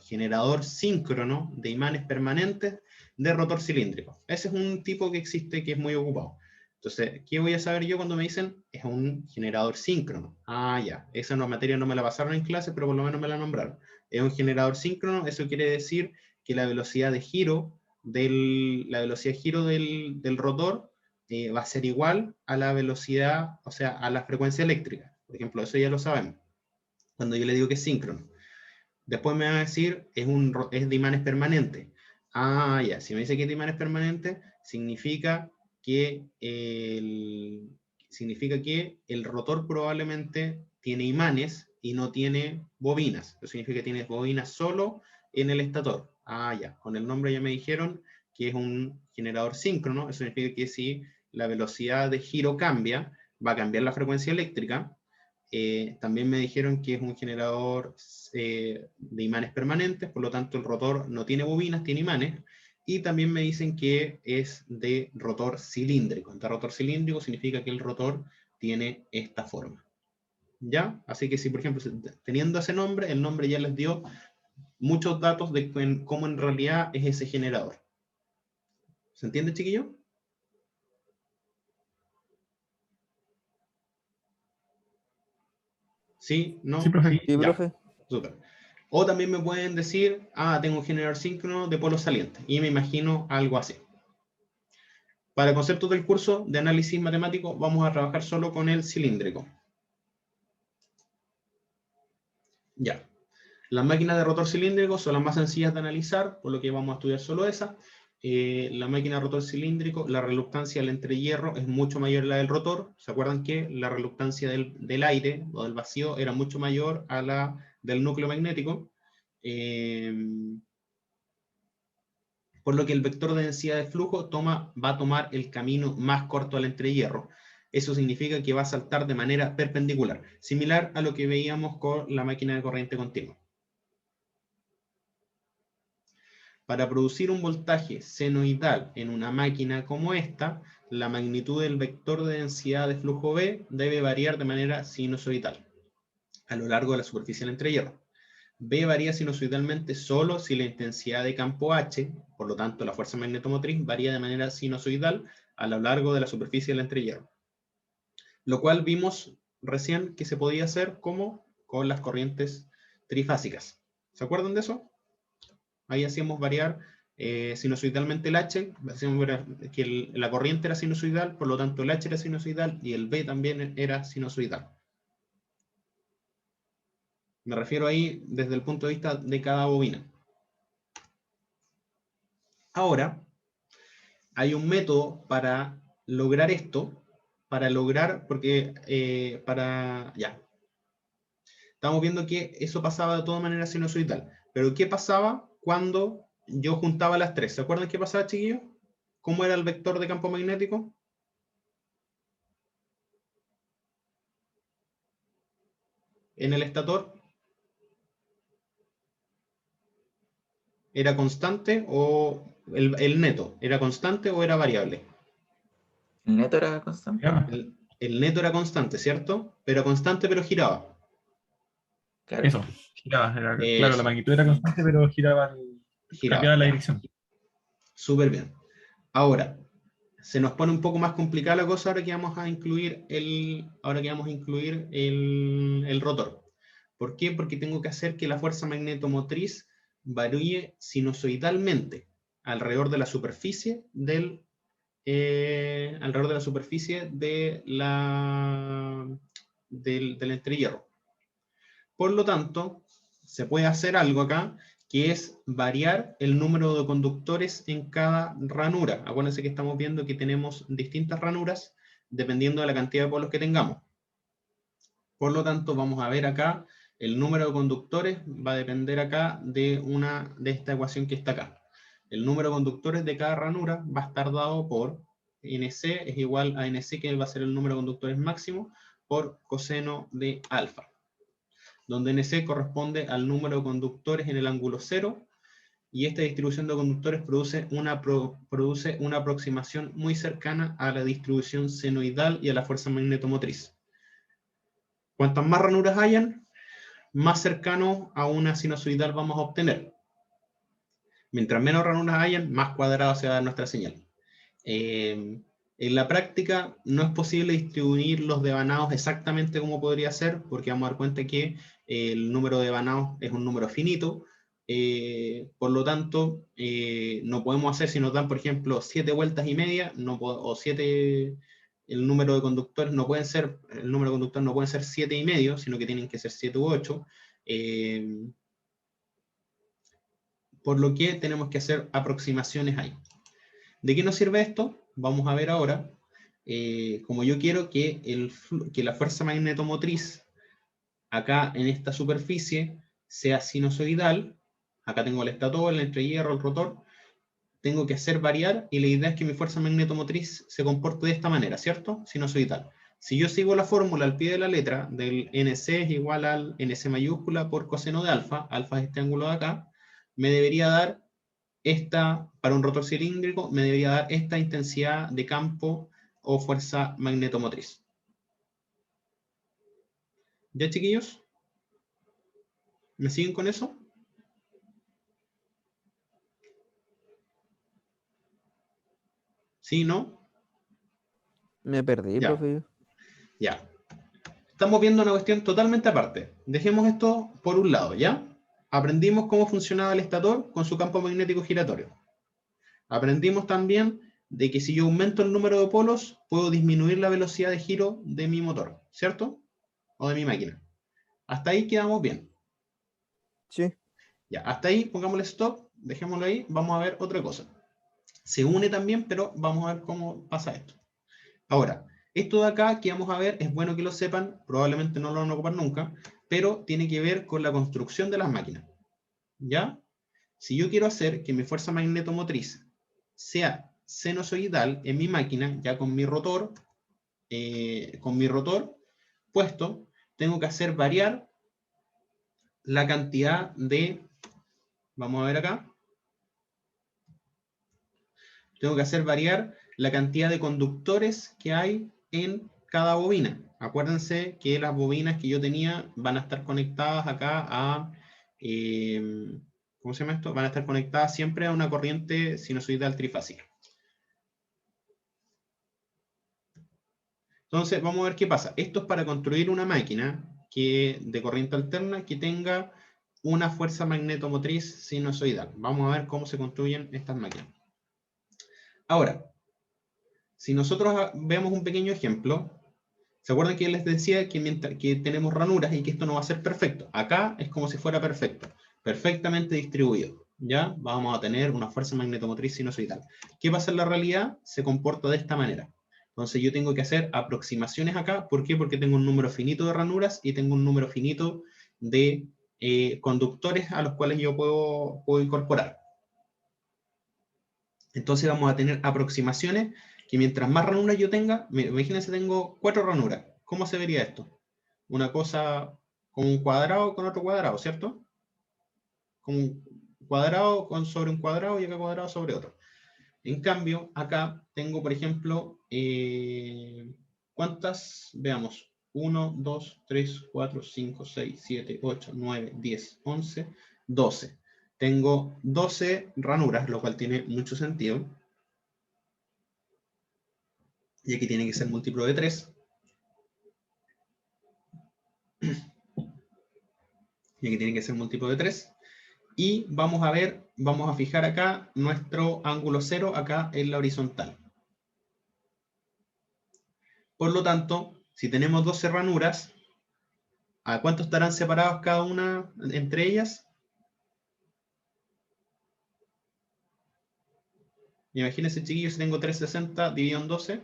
generador síncrono de imanes permanentes de rotor cilíndrico. Ese es un tipo que existe, que es muy ocupado. Entonces, ¿qué voy a saber yo cuando me dicen? Es un generador síncrono. Ya, esa materia no me la pasaron en clase, pero por lo menos me la nombraron. Es un generador síncrono, eso quiere decir que la velocidad de giro del rotor va a ser igual a la velocidad, o sea, a la frecuencia eléctrica. Por ejemplo, eso ya lo sabemos, cuando yo le digo que es síncrono. Después me va a decir, es de imanes permanentes. Ya, si me dice que es de imanes permanentes, significa que el rotor probablemente tiene imanes y no tiene bobinas. Eso significa que tiene bobinas solo en el estator. Ya, con el nombre ya me dijeron que es un generador síncrono. Eso significa que si la velocidad de giro cambia, va a cambiar la frecuencia eléctrica. También me dijeron que es un generador de imanes permanentes, por lo tanto el rotor no tiene bobinas, tiene imanes. Y también me dicen que es de rotor cilíndrico. De rotor cilíndrico significa que el rotor tiene esta forma. ¿Ya? Así que si, por ejemplo, teniendo ese nombre, el nombre ya les dio muchos datos de cómo en realidad es ese generador. ¿Se entiende, chiquillo? ¿Sí? ¿No? Sí, profe. Sí, Ya. profe. Súper. O también me pueden decir, tengo un generador síncrono de polo saliente. Y me imagino algo así. Para conceptos del curso de análisis matemático, vamos a trabajar solo con el cilíndrico. Ya. Las máquinas de rotor cilíndrico son las más sencillas de analizar, por lo que vamos a estudiar solo esa. La máquina de rotor cilíndrico, la reluctancia del entrehierro es mucho mayor a la del rotor. ¿Se acuerdan que la reluctancia del aire o del vacío era mucho mayor a la del núcleo magnético? Por lo que el vector de densidad de flujo va a tomar el camino más corto al entrehierro. Eso significa que va a saltar de manera perpendicular, similar a lo que veíamos con la máquina de corriente continua. Para producir un voltaje senoidal en una máquina como esta, la magnitud del vector de densidad de flujo B debe variar de manera sinusoidal a lo largo de la superficie del entrehierro. B varía sinusoidalmente solo si la intensidad de campo H, por lo tanto la fuerza magnetomotriz, varía de manera sinusoidal a lo largo de la superficie del entrehierro. Lo cual vimos recién que se podía hacer como con las corrientes trifásicas. ¿Se acuerdan de eso? Ahí hacíamos variar sinusoidalmente el H, hacíamos ver que la corriente era sinusoidal, por lo tanto el H era sinusoidal y el B también era sinusoidal. Me refiero ahí desde el punto de vista de cada bobina. Ahora, hay un método para lograr esto, ya. Estamos viendo que eso pasaba de todas maneras sinusoidal. Pero ¿qué pasaba cuando yo juntaba las tres? ¿Se acuerdan qué pasaba, chiquillos? ¿Cómo era el vector de campo magnético? En el estator. ¿Era constante o el neto? ¿Era constante o era variable? El neto era constante. Ya, El neto era constante, ¿cierto? Pero constante, pero giraba. Claro. eso, giraba. Claro, la Eso, magnitud era constante, pero giraba, cambiaba la ya. dirección. Súper bien. Ahora, se nos pone un poco más complicada la cosa ahora que vamos a incluir el rotor. ¿Por qué? Porque tengo que hacer que la fuerza magnetomotriz varíe sinusoidalmente alrededor de la superficie del del entrehierro. Por lo tanto, se puede hacer algo acá, que es variar el número de conductores en cada ranura. Acuérdense que estamos viendo que tenemos distintas ranuras dependiendo de la cantidad de polos que tengamos. Por lo tanto, vamos a ver acá, el número de conductores va a depender acá de esta ecuación que está acá. El número de conductores de cada ranura va a estar dado por NC es igual a NC, que va a ser el número de conductores máximo, por coseno de alfa, donde NC corresponde al número de conductores en el ángulo 0 y esta distribución de conductores produce una aproximación muy cercana a la distribución senoidal y a la fuerza magnetomotriz. Cuantas más ranuras hayan, más cercano a una sinusoidal vamos a obtener. Mientras menos ranuras hayan, más cuadrada se va a dar nuestra señal. En la práctica no es posible distribuir los devanados exactamente como podría ser, porque vamos a dar cuenta que el número de devanados es un número finito. Por lo tanto, no podemos hacer, si nos dan, por ejemplo, 7 vueltas y media, o 7, el número de conductores no pueden ser, el número de conductores no pueden ser 7 y medio, sino que tienen que ser 7 u 8. Por lo que tenemos que hacer aproximaciones ahí. ¿De qué nos sirve esto? Vamos a ver ahora. Como yo quiero que la fuerza magnetomotriz acá en esta superficie sea sinusoidal, acá tengo el estator, el entrehierro, el rotor, tengo que hacer variar, y la idea es que mi fuerza magnetomotriz se comporte de esta manera, ¿cierto? Sinusoidal. Si yo sigo la fórmula al pie de la letra, del NC es igual al NC mayúscula por coseno de alfa, alfa es este ángulo de acá, me debería dar para un rotor cilíndrico, me debería dar esta intensidad de campo o fuerza magnetomotriz. ¿Ya, chiquillos? ¿Me siguen con eso? ¿Sí, no? Me perdí, Ya. profe. Ya. Estamos viendo una cuestión totalmente aparte. Dejemos esto por un lado, ¿ya? Aprendimos cómo funcionaba el estator con su campo magnético giratorio. Aprendimos también de que si yo aumento el número de polos, puedo disminuir la velocidad de giro de mi motor, ¿cierto? O de mi máquina. Hasta ahí quedamos bien. Sí. Ya, hasta ahí, pongámosle stop, dejémoslo ahí, vamos a ver otra cosa. Se une también, pero vamos a ver cómo pasa esto. Ahora, esto de acá que vamos a ver, es bueno que lo sepan, probablemente no lo van a ocupar nunca, pero tiene que ver con la construcción de las máquinas. ¿Ya? Si yo quiero hacer que mi fuerza magnetomotriz sea sinusoidal en mi máquina, ya con mi rotor puesto, tengo que hacer variar la cantidad de, vamos a ver acá, tengo que hacer variar la cantidad de conductores que hay en cada bobina. Acuérdense que las bobinas que yo tenía van a estar conectadas acá a, ¿cómo se llama esto? Van a estar conectadas siempre a una corriente sinusoidal trifásica. Entonces, vamos a ver qué pasa. Esto es para construir una máquina de corriente alterna que tenga una fuerza magnetomotriz sinusoidal. Vamos a ver cómo se construyen estas máquinas. Ahora, si nosotros vemos un pequeño ejemplo, ¿se acuerdan que les decía que tenemos ranuras y que esto no va a ser perfecto? Acá es como si fuera perfecto, perfectamente distribuido. ¿Ya? Vamos a tener una fuerza magnetomotriz sinusoidal. ¿Qué pasa en la realidad? Se comporta de esta manera. Entonces yo tengo que hacer aproximaciones acá. ¿Por qué? Porque tengo un número finito de ranuras y tengo un número finito de conductores a los cuales yo puedo incorporar. Entonces vamos a tener aproximaciones que mientras más ranuras yo tenga, imagínense tengo 4 ranuras. ¿Cómo se vería esto? Una cosa como un cuadrado con otro cuadrado, ¿cierto? Como un cuadrado sobre un cuadrado y acá cuadrado sobre otro. En cambio, acá tengo, por ejemplo, ¿cuántas? Veamos. 1, 2, 3, 4, 5, 6, 7, 8, 9, 10, 11, 12. Tengo 12 ranuras, lo cual tiene mucho sentido. Y aquí tiene que ser múltiplo de 3. Y aquí tiene que ser múltiplo de 3. Y vamos a ver, vamos a fijar acá nuestro ángulo 0 acá en la horizontal. Por lo tanto, si tenemos 12 ranuras, ¿a cuánto estarán separados cada una entre ellas? Imagínense, chiquillos, si tengo 360 dividido en 12.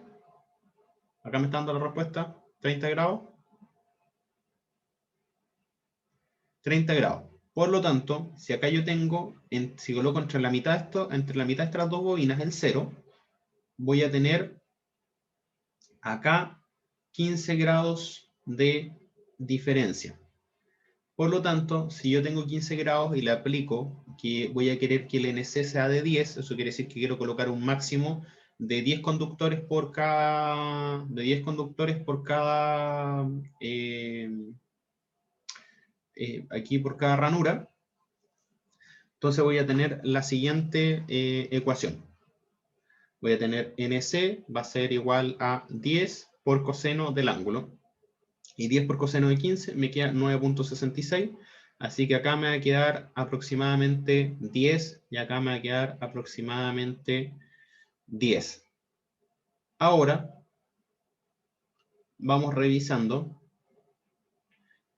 Acá me está dando la respuesta, 30 grados. 30 grados. Por lo tanto, si acá yo tengo, si coloco entre la mitad de estas dos bobinas el 0, voy a tener acá 15 grados de diferencia. Por lo tanto, si yo tengo 15 grados y le aplico que voy a querer que el NC sea de 10, eso quiere decir que quiero colocar un máximo de 10 conductores por cada, aquí por cada ranura. Entonces voy a tener la siguiente ecuación. Voy a tener NC va a ser igual a 10 por coseno del ángulo. Y 10 por coseno de 15 me queda 9.66. Así que acá me va a quedar aproximadamente 10 y acá me va a quedar aproximadamente 10. Ahora vamos revisando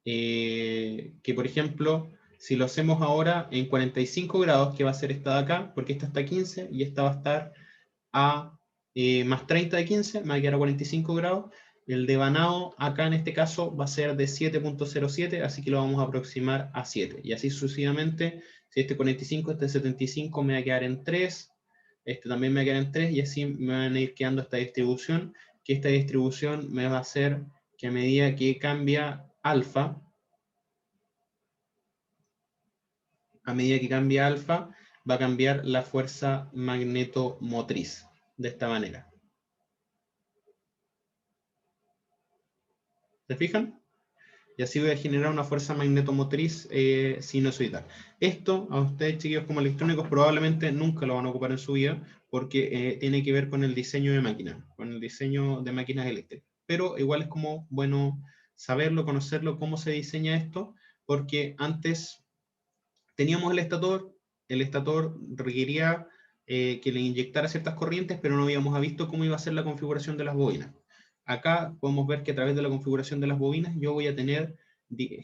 que, por ejemplo, si lo hacemos ahora en 45 grados, que va a ser esta de acá, porque esta está a 15 y esta va a estar a más 30 de 15, me va a quedar a 45 grados. El devanado acá en este caso va a ser de 7.07, así que lo vamos a aproximar a 7. Y así sucesivamente, si este 45, este 75 me va a quedar en 3, este también me va a quedar en 3, y así me van a ir quedando esta distribución, que esta distribución me va a hacer que a medida que cambia alfa, va a cambiar la fuerza magnetomotriz, de esta manera. ¿Se fijan? Y así voy a generar una fuerza magnetomotriz sinusoidal. Esto, a ustedes, chiquillos, como electrónicos, probablemente nunca lo van a ocupar en su vida, porque tiene que ver con el diseño de máquinas, con el diseño de máquinas eléctricas. Pero igual es como bueno saberlo, conocerlo, cómo se diseña esto, porque antes teníamos el estator requería que le inyectara ciertas corrientes, pero no habíamos visto cómo iba a ser la configuración de las bobinas. Acá podemos ver que a través de la configuración de las bobinas yo voy a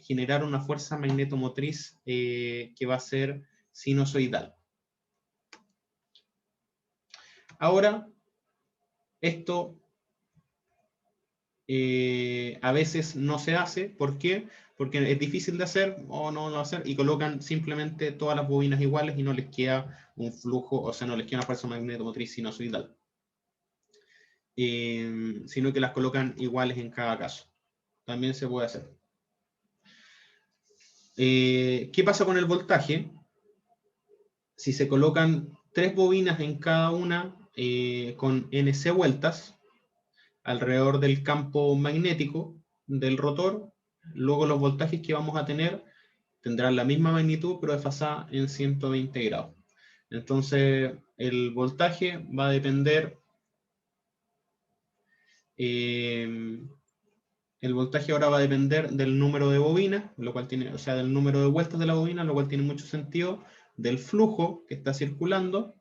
generar una fuerza magnetomotriz que va a ser sinusoidal. Ahora, esto a veces no se hace. ¿Por qué? Porque es difícil de hacer o no lo hacer, y colocan simplemente todas las bobinas iguales y no les queda un flujo, o sea, no les queda una fuerza magnetomotriz sinusoidal. Sino que las colocan iguales en cada caso. También se puede hacer. ¿Qué pasa con el voltaje? Si se colocan 3 bobinas en cada una con NC vueltas alrededor del campo magnético del rotor, luego los voltajes que vamos a tener tendrán la misma magnitud, pero desfasada en 120 grados. Entonces, el voltaje va a depender... el voltaje ahora va a depender del número de bobinas, lo cual tiene, o sea, del número de vueltas de la bobina, lo cual tiene mucho sentido, del flujo que está circulando,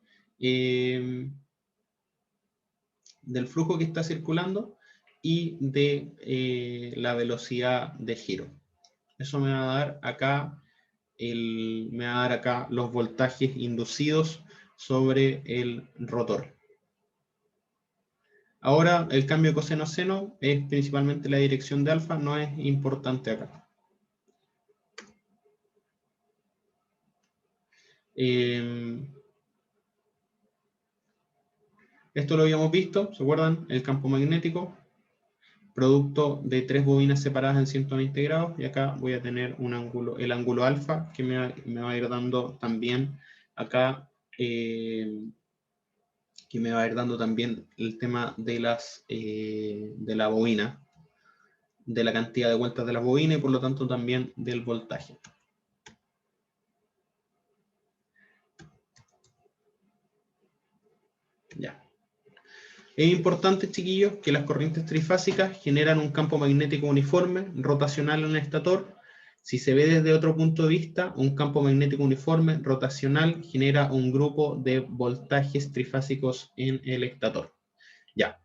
y de la velocidad de giro. Eso me va a dar acá los voltajes inducidos sobre el rotor. Ahora, el cambio de coseno a seno es principalmente la dirección de alfa, no es importante acá. Esto lo habíamos visto, ¿se acuerdan? El campo magnético, producto de 3 bobinas separadas en 120 grados, y acá voy a tener el ángulo alfa, que me va a ir dando también acá, que me va a ir dando también el tema de la bobina, de la cantidad de vueltas de la bobina, y por lo tanto también del voltaje. Ya. Es importante, chiquillos, que las corrientes trifásicas generan un campo magnético uniforme, rotacional en el estator. Si se ve desde otro punto de vista, un campo magnético uniforme, rotacional, genera un grupo de voltajes trifásicos en el estator. Ya.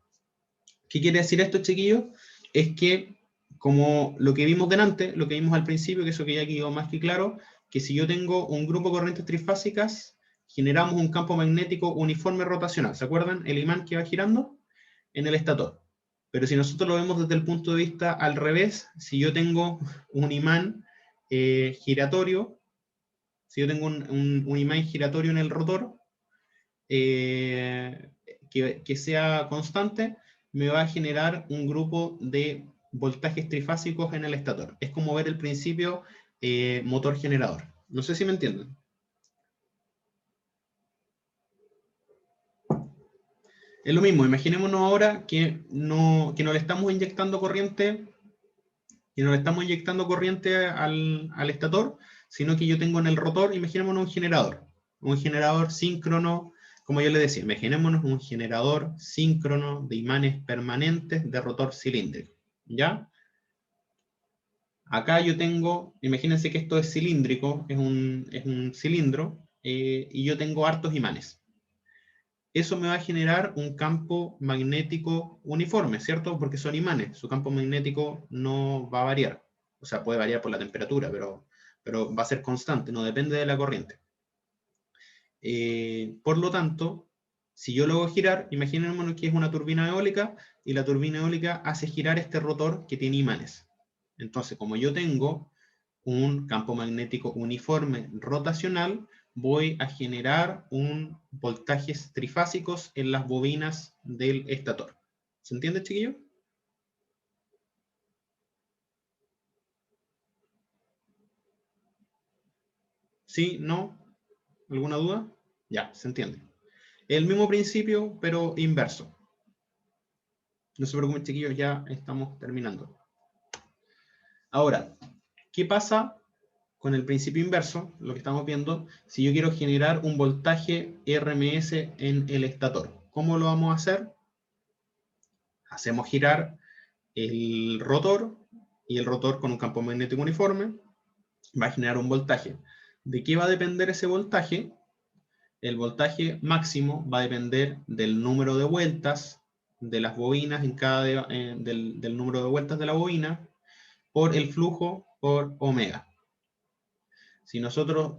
¿Qué quiere decir esto, chiquillos? Es que, como lo que vimos delante, lo que vimos al principio, que eso que ya quedó más que claro, que si yo tengo un grupo de corrientes trifásicas, generamos un campo magnético uniforme rotacional. ¿Se acuerdan? El imán que va girando en el estator. Pero si nosotros lo vemos desde el punto de vista al revés, si yo tengo un imán giratorio, si yo tengo un imán giratorio en el rotor, que sea constante, me va a generar un grupo de voltajes trifásicos en el estator. Es como ver el principio motor generador. No sé si me entienden. Es lo mismo, imaginémonos ahora que no le estamos inyectando corriente, al estator, sino que yo tengo en el rotor, imaginémonos un generador síncrono, como yo le decía, imaginémonos un generador síncrono de imanes permanentes de rotor cilíndrico, ¿ya? Acá yo tengo, imagínense que esto es cilíndrico, es un cilindro, y yo tengo hartos imanes. Eso me va a generar un campo magnético uniforme, ¿cierto? Porque son imanes, su campo magnético no va a variar. O sea, puede variar por la temperatura, pero va a ser constante, no depende de la corriente. Por lo tanto, si yo lo hago girar, imaginémonos que es una turbina eólica, y la turbina eólica hace girar este rotor que tiene imanes. Entonces, como yo tengo un campo magnético uniforme rotacional, voy a generar un voltajes trifásicos en las bobinas del estator. ¿Se entiende, chiquillo? ¿Sí? ¿No? ¿Alguna duda? Ya, se entiende. El mismo principio, pero inverso. No se preocupen, chiquillos, ya estamos terminando. Ahora, ¿qué pasa con el principio inverso? Lo que estamos viendo, si yo quiero generar un voltaje RMS en el estator. ¿Cómo lo vamos a hacer? Hacemos girar el rotor, y el rotor con un campo magnético uniforme va a generar un voltaje. ¿De qué va a depender ese voltaje? El voltaje máximo va a depender del número de vueltas de las bobinas del número de vueltas de la bobina por el flujo por omega. Si nosotros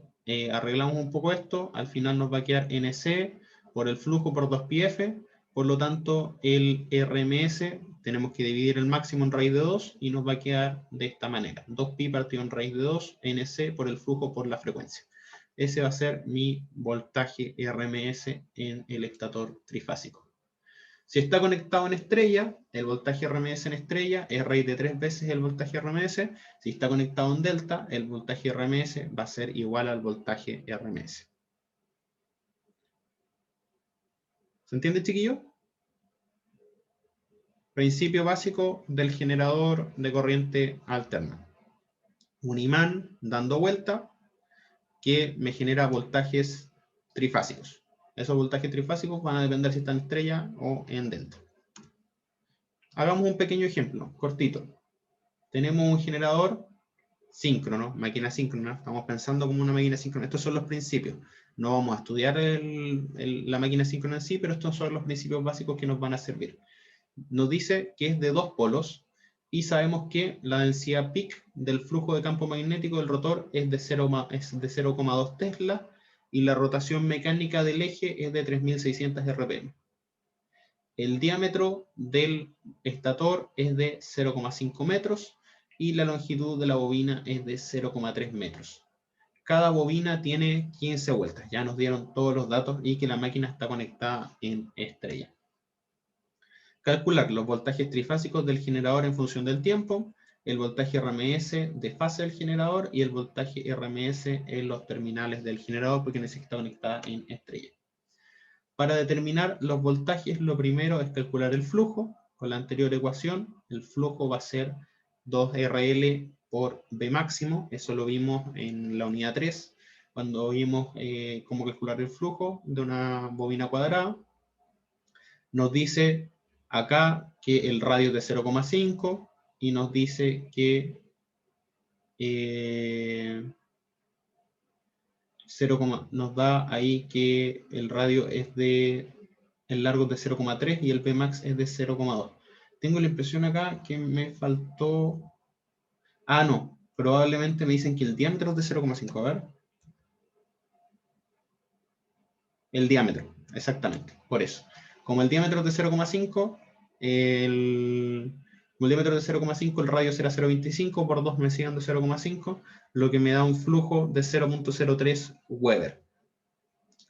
arreglamos un poco esto, al final nos va a quedar NC por el flujo por 2πf. Por lo tanto, el RMS tenemos que dividir el máximo en raíz de 2 y nos va a quedar de esta manera. 2pi partido en raíz de 2, NC por el flujo por la frecuencia. Ese va a ser mi voltaje RMS en el estator trifásico. Si está conectado en estrella, el voltaje RMS en estrella es raíz de 3 veces el voltaje RMS. Si está conectado en delta, el voltaje RMS va a ser igual al voltaje RMS. ¿Se entiende, chiquillo? Principio básico del generador de corriente alterna. Un imán dando vuelta que me genera voltajes trifásicos. Esos voltajes trifásicos van a depender si está en estrella o en delta. Hagamos un pequeño ejemplo, cortito. Tenemos un generador síncrono, máquina síncrona. Estamos pensando como una máquina síncrona. Estos son los principios. No vamos a estudiar la máquina síncrona en sí, pero estos son los principios básicos que nos van a servir. Nos dice que es de 2 polos y sabemos que la densidad peak del flujo de campo magnético del rotor es de 0,2 Tesla y la rotación mecánica del eje es de 3600 RPM. El diámetro del estator es de 0,5 metros y la longitud de la bobina es de 0,3 metros. Cada bobina tiene 15 vueltas. Ya nos dieron todos los datos y que la máquina está conectada en estrella. Calcular los voltajes trifásicos del generador en función del tiempo, el voltaje RMS de fase del generador y el voltaje RMS en los terminales del generador porque necesita conectada en estrella. Para determinar los voltajes, lo primero es calcular el flujo. Con la anterior ecuación, el flujo va a ser 2RL por B máximo. Eso lo vimos en la unidad 3, cuando vimos cómo calcular el flujo de una bobina cuadrada. Nos dice acá que el radio es de 0,5 y nos dice que nos da ahí que el radio es el largo es de 0,3 y el Pmax es de 0,2. Tengo la impresión acá que me faltó... Ah, no, probablemente me dicen que el diámetro es de 0,5, a ver. El diámetro, exactamente, por eso. Como el diámetro es de 0,5, el radio será 0,25, por 2 me siguen de 0,5, lo que me da un flujo de 0,03 Weber.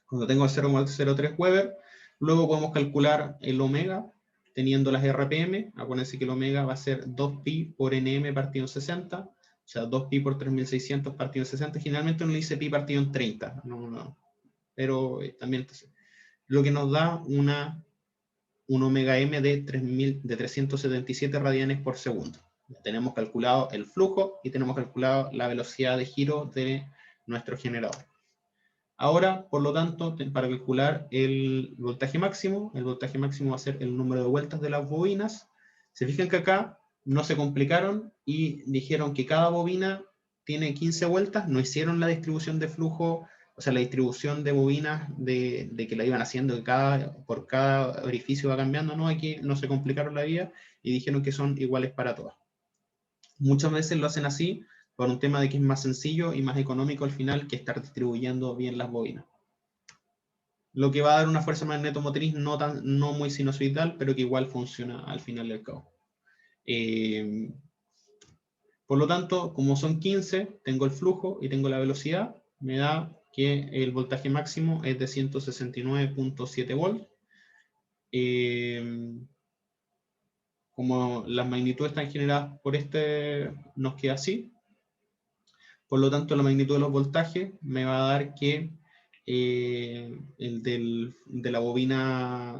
Cuando tengo 0,03 Weber, luego podemos calcular el omega, teniendo las RPM. Acuérdense que el omega va a ser 2pi por nm partido en 60, sea, 2pi por 3600 partido en 60. Generalmente uno le dice pi partido en 30, pero también lo que nos da un omega m de 377 radianes por segundo. Tenemos calculado el flujo y tenemos calculado la velocidad de giro de nuestro generador. Ahora, por lo tanto, para calcular el voltaje máximo va a ser el número de vueltas de las bobinas. Se fijan que acá no se complicaron y dijeron que cada bobina tiene 15 vueltas, no hicieron la distribución de flujo, o sea, la distribución de bobinas de que la iban haciendo, que por cada orificio va cambiando, no, aquí no se complicaron la vida y dijeron que son iguales para todas. Muchas veces lo hacen así por un tema de que es más sencillo y más económico al final que estar distribuyendo bien las bobinas. Lo que va a dar una fuerza magnetomotriz no muy sinusoidal, pero que igual funciona al final del cabo. Por lo tanto, como son 15, tengo el flujo y tengo la velocidad, me da que el voltaje máximo es de 169.7 volts. Como las magnitudes están generadas por nos queda así. Por lo tanto, la magnitud de los voltajes me va a dar que de la bobina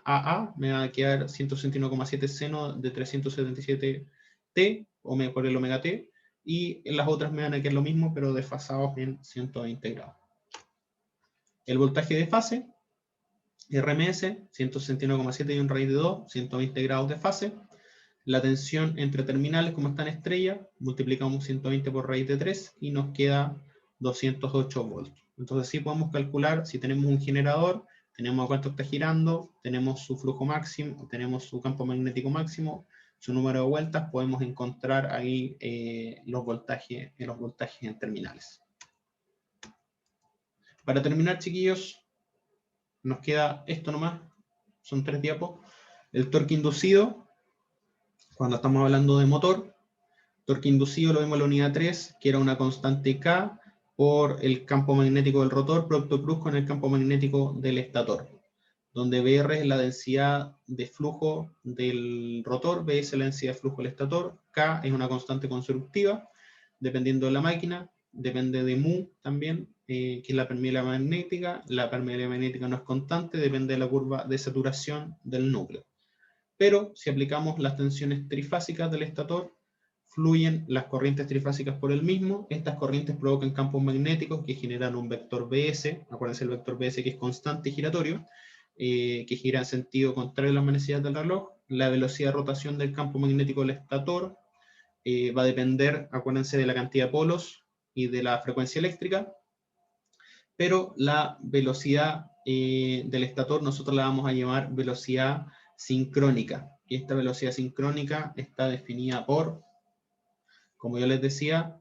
AA me va a quedar 161,7 seno de 377t, por el omega t, y en las otras me van a quedar lo mismo, pero desfasados en 120 grados. El voltaje de fase, RMS, 169,7 y un raíz de 2, 120 grados de fase. La tensión entre terminales, como está en estrella, multiplicamos 120 por raíz de 3 y nos queda 208 volts. Entonces sí podemos calcular, si tenemos un generador, tenemos a cuánto está girando, tenemos su flujo máximo, tenemos su campo magnético máximo, su número de vueltas, podemos encontrar ahí los voltajes en terminales. Para terminar, chiquillos, nos queda esto nomás, son 3 diapos. El torque inducido, cuando estamos hablando de motor, torque inducido lo vemos en la unidad 3, que era una constante K por el campo magnético del rotor, producto cruz con el campo magnético del estator, donde BR es la densidad de flujo del rotor, B es la densidad de flujo del estator, K es una constante constructiva, dependiendo de la máquina, depende de mu también, que es la permeabilidad magnética. La permeabilidad magnética no es constante, depende de la curva de saturación del núcleo. Pero si aplicamos las tensiones trifásicas del estator, fluyen las corrientes trifásicas por el mismo. Estas corrientes provocan campos magnéticos que generan un vector BS, acuérdense el vector BS que es constante y giratorio, que gira en sentido contrario a las manecillas del reloj. La velocidad de rotación del campo magnético del estator va a depender, acuérdense, de la cantidad de polos y de la frecuencia eléctrica, pero la velocidad del estator nosotros la vamos a llamar velocidad sincrónica, y esta velocidad sincrónica está definida por, como yo les decía,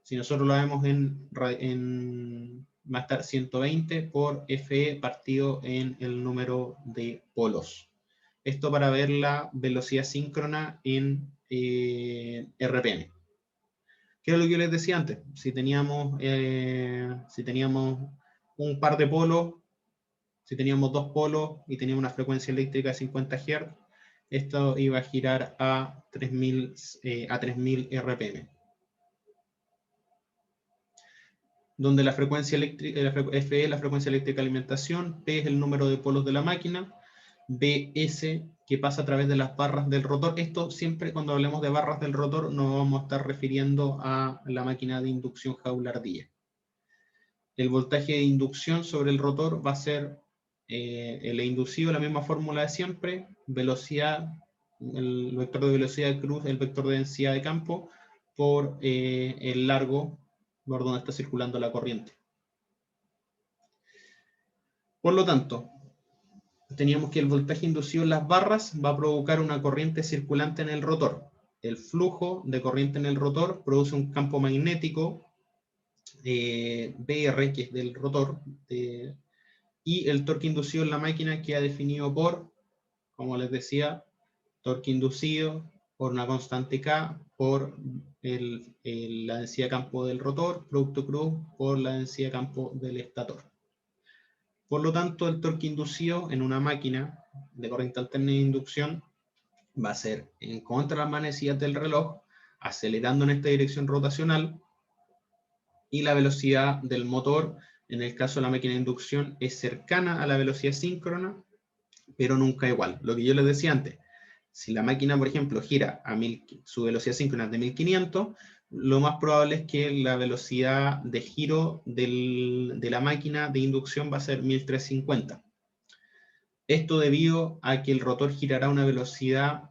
si nosotros lo vemos va a estar 120 por Fe partido en el número de polos. Esto para ver la velocidad síncrona en RPM. ¿Qué es lo que yo les decía antes? Si teníamos un par de polos, si teníamos 2 polos y teníamos una frecuencia eléctrica de 50 Hz, esto iba a girar a 3000 RPM. Donde la frecuencia eléctrica, Fe es la frecuencia eléctrica de alimentación, P es el número de polos de la máquina, BS que pasa a través de las barras del rotor. Esto siempre cuando hablemos de barras del rotor nos vamos a estar refiriendo a la máquina de inducción Joule-Ardilla. El voltaje de inducción sobre el rotor va a ser el inducido, la misma fórmula de siempre, velocidad, el vector de velocidad de cruz, el vector de densidad de campo, por el largo por donde está circulando la corriente. Por lo tanto, teníamos que el voltaje inducido en las barras va a provocar una corriente circulante en el rotor. El flujo de corriente en el rotor produce un campo magnético BR, que es del rotor, y el torque inducido en la máquina queda definido por, como les decía, torque inducido por una constante K, por la densidad de campo del rotor, producto cruz por la densidad de campo del estator. Por lo tanto, el torque inducido en una máquina de corriente alterna de inducción va a ser en contra de las manecillas del reloj acelerando en esta dirección rotacional, y la velocidad del motor, en el caso de la máquina de inducción, es cercana a la velocidad síncrona, pero nunca igual. Lo que yo les decía antes, si la máquina, por ejemplo, gira a su velocidad síncrona es de 1500, lo más probable es que la velocidad de giro de la máquina de inducción va a ser 1350. Esto debido a que el rotor girará a una velocidad,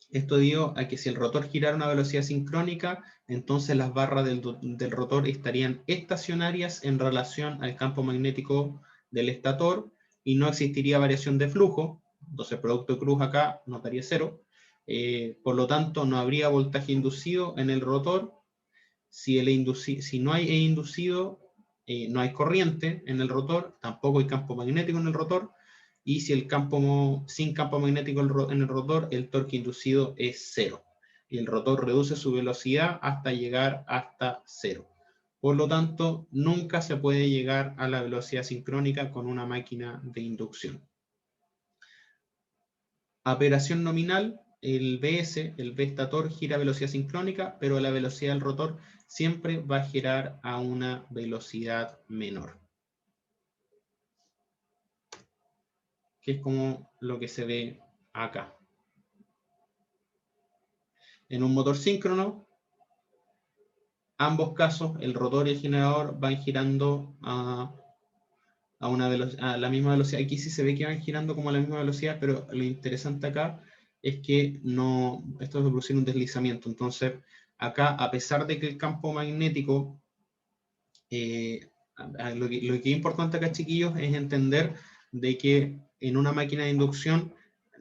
esto debido a que si el rotor girara a una velocidad sincrónica, entonces las barras del rotor estarían estacionarias en relación al campo magnético del estator y no existiría variación de flujo. Entonces el producto de cruz acá notaría 0. Por lo tanto, no habría voltaje inducido en el rotor. Si no hay inducido, no hay corriente en el rotor, tampoco hay campo magnético en el rotor. Y si sin campo magnético en el rotor, el torque inducido es 0. Y el rotor reduce su velocidad hasta llegar hasta 0. Por lo tanto, nunca se puede llegar a la velocidad sincrónica con una máquina de inducción. Operación nominal, el BS, el B estator, gira a velocidad sincrónica, pero la velocidad del rotor siempre va a girar a una velocidad menor. Que es como lo que se ve acá. En un motor síncrono, ambos casos, el rotor y el generador van girando a la misma velocidad. Aquí sí se ve que van girando como a la misma velocidad, pero lo interesante acá es que esto va a producir un deslizamiento. Entonces, acá, a pesar de que el campo magnético, lo que es importante acá, chiquillos, es entender de que en una máquina de inducción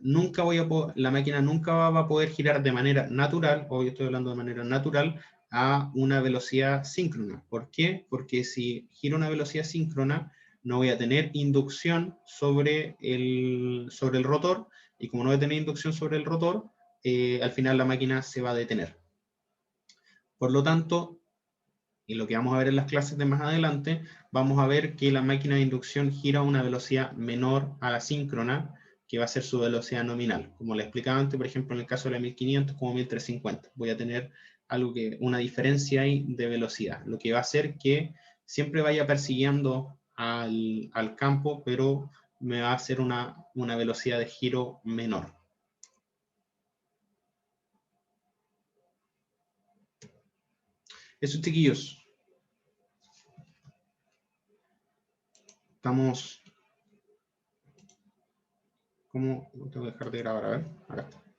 la máquina nunca va a poder girar de manera natural, hoy estoy hablando de manera natural, a una velocidad síncrona. ¿Por qué? Porque si gira a una velocidad síncrona, no voy a tener inducción sobre el rotor, y como no voy a tener inducción sobre el rotor, al final la máquina se va a detener. Por lo tanto, y lo que vamos a ver en las clases de más adelante, vamos a ver que la máquina de inducción gira a una velocidad menor a la síncrona, que va a ser su velocidad nominal. Como les explicaba antes, por ejemplo, en el caso de la 1500 como 1350. Voy a tener una diferencia ahí de velocidad, lo que va a hacer que siempre vaya persiguiendo al campo, pero me va a hacer una velocidad de giro menor. Eso, chiquillos. Estamos... ¿Cómo tengo que dejar de grabar? A ver, acá está.